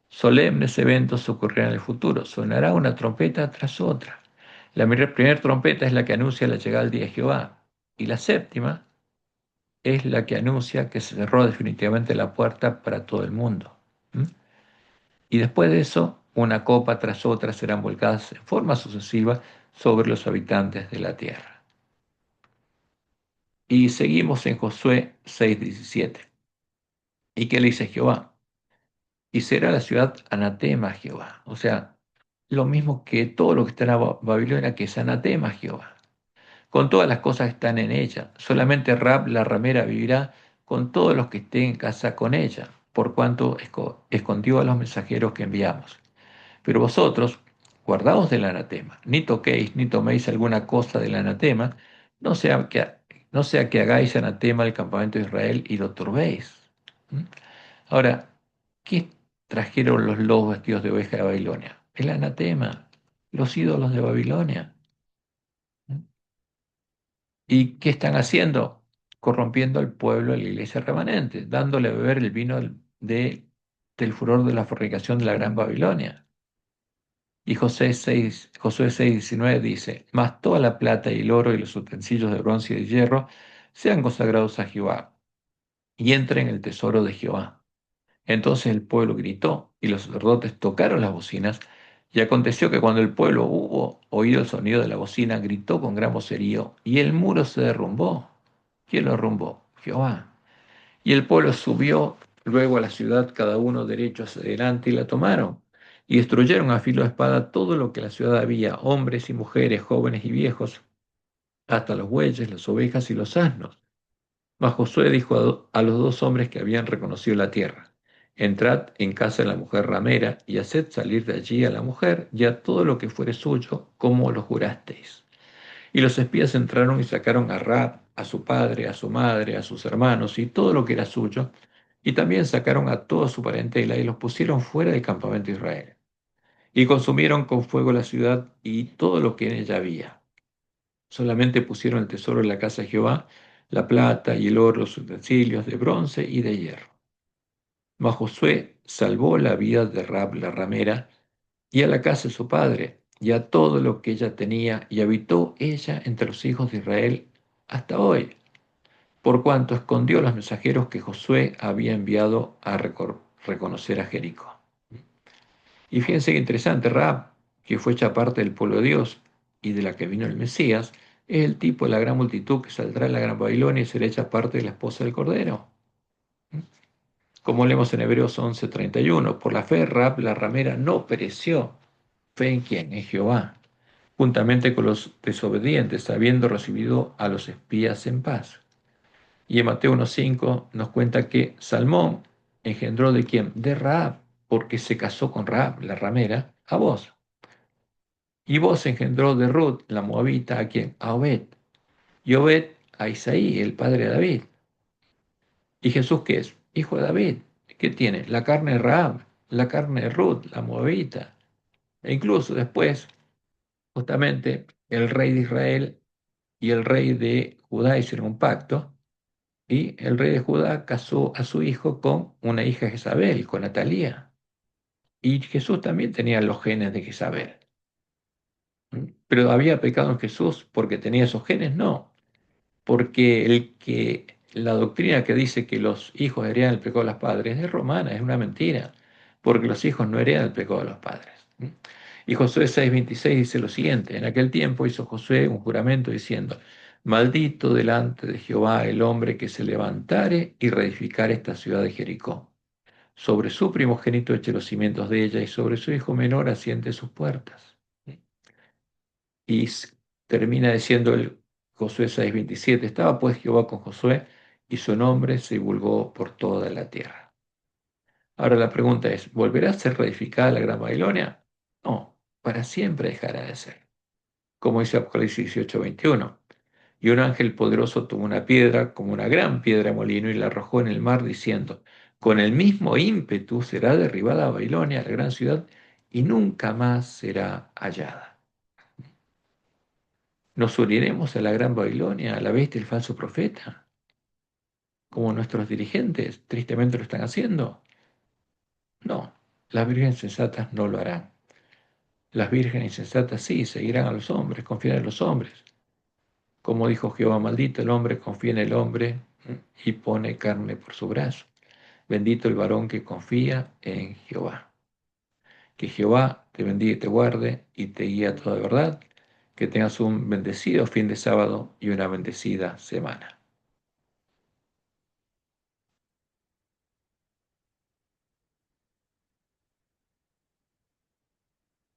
Speaker 1: Solemnes eventos ocurrirán en el futuro. Sonará una trompeta tras otra. La primera trompeta es la que anuncia la llegada del día de Jehová. Y la séptima es la que anuncia que se cerró definitivamente la puerta para todo el mundo. ¿Mm? Y después de eso, una copa tras otra serán volcadas en forma sucesiva sobre los habitantes de la tierra. Y seguimos en Josué 6:17. ¿Y qué le dice Jehová? Y será la ciudad anatema a Jehová. O sea, lo mismo que todo lo que está en Babilonia, que es anatema a Jehová. Con todas las cosas que están en ella. Solamente Rab la ramera vivirá con todos los que estén en casa con ella, por cuanto escondió a los mensajeros que enviamos. Pero vosotros, guardaos del anatema, ni toquéis ni toméis alguna cosa del anatema, no sea que hagáis anatema al campamento de Israel y lo turbéis. ¿Mm? Ahora, ¿qué trajeron los lobos vestidos de oveja de Babilonia? El anatema, los ídolos de Babilonia. ¿Y qué están haciendo? Corrompiendo al pueblo de la iglesia remanente, dándole a beber el vino del furor de la fornicación de la gran Babilonia. Y Josué 6:19 dice, mas toda la plata y el oro y los utensilios de bronce y de hierro sean consagrados a Jehová, y entren en el tesoro de Jehová. Entonces el pueblo gritó, y los sacerdotes tocaron las bocinas, y aconteció que cuando el pueblo hubo oído el sonido de la bocina, gritó con gran vocerío, y el muro se derrumbó. ¿Quién lo derrumbó? Jehová. Y el pueblo subió luego a la ciudad, cada uno derecho hacia adelante, y la tomaron. Y destruyeron a filo de espada todo lo que en la ciudad había, hombres y mujeres, jóvenes y viejos, hasta los bueyes, las ovejas y los asnos. Mas Josué dijo a los dos hombres que habían reconocido la tierra, entrad en casa de la mujer ramera, y haced salir de allí a la mujer y a todo lo que fuere suyo, como lo jurasteis. Y los espías entraron y sacaron a Rab, a su padre, a su madre, a sus hermanos y todo lo que era suyo, y también sacaron a toda su parentela y los pusieron fuera del campamento de Israel. Y consumieron con fuego la ciudad y todo lo que en ella había. Solamente pusieron el tesoro en la casa de Jehová, la plata y el oro, los utensilios de bronce y de hierro. Mas Josué salvó la vida de Rab la ramera y a la casa de su padre y a todo lo que ella tenía, y habitó ella entre los hijos de Israel hasta hoy, por cuanto escondió a los mensajeros que Josué había enviado a reconocer a Jericó. Y fíjense qué interesante, Rahab, que fue hecha parte del pueblo de Dios y de la que vino el Mesías, es el tipo de la gran multitud que saldrá en la gran Babilonia y será hecha parte de la esposa del Cordero. Como leemos en Hebreos 11:31, por la fe Rahab la ramera no pereció. ¿Fe en quién? En Jehová, juntamente con los desobedientes, habiendo recibido a los espías en paz. Y en Mateo 1:5 nos cuenta que Salmón engendró de quién? De Rahab, porque se casó con Rahab, la ramera, a vos. Y vos engendró de Ruth, la moabita, ¿a quién? A Obed. Y Obed a Isaí, el padre de David. ¿Y Jesús qué es? Hijo de David. ¿Qué tiene? La carne de Rahab, la carne de Ruth, la moabita. E incluso después, justamente, el rey de Israel y el rey de Judá hicieron un pacto, y el rey de Judá casó a su hijo con una hija de Jezabel, con Atalía. Y Jesús también tenía los genes de Jezabel. Pero había pecado en Jesús porque tenía esos genes, no. Porque la doctrina que dice que los hijos heredan el pecado de los padres es romana, es una mentira, porque los hijos no heredan el pecado de los padres. Y Josué 6:26 dice lo siguiente: en aquel tiempo hizo Josué un juramento diciendo, maldito delante de Jehová el hombre que se levantare y reedificare esta ciudad de Jericó. Sobre su primogénito eche los cimientos de ella, y sobre su hijo menor asiente sus puertas. Y termina diciendo el Josué 6:27, estaba pues Jehová con Josué, y su nombre se divulgó por toda la tierra. Ahora la pregunta es, ¿volverá a ser reedificada la Gran Babilonia? No, para siempre dejará de ser. Como dice Apocalipsis 18:21. Y un ángel poderoso tomó una piedra, como una gran piedra de molino, y la arrojó en el mar, diciendo, con el mismo ímpetu será derribada Babilonia, la gran ciudad, y nunca más será hallada. ¿Nos uniremos a la gran Babilonia, a la bestia y el falso profeta, como nuestros dirigentes tristemente lo están haciendo? No, las vírgenes sensatas no lo harán. Las vírgenes insensatas sí, seguirán a los hombres, confían en los hombres. Como dijo Jehová, maldito el hombre, confía en el hombre y pone carne por su brazo. Bendito el varón que confía en Jehová. Que Jehová te bendiga y te guarde y te guíe a toda verdad. Que tengas un bendecido fin de sábado y una bendecida semana.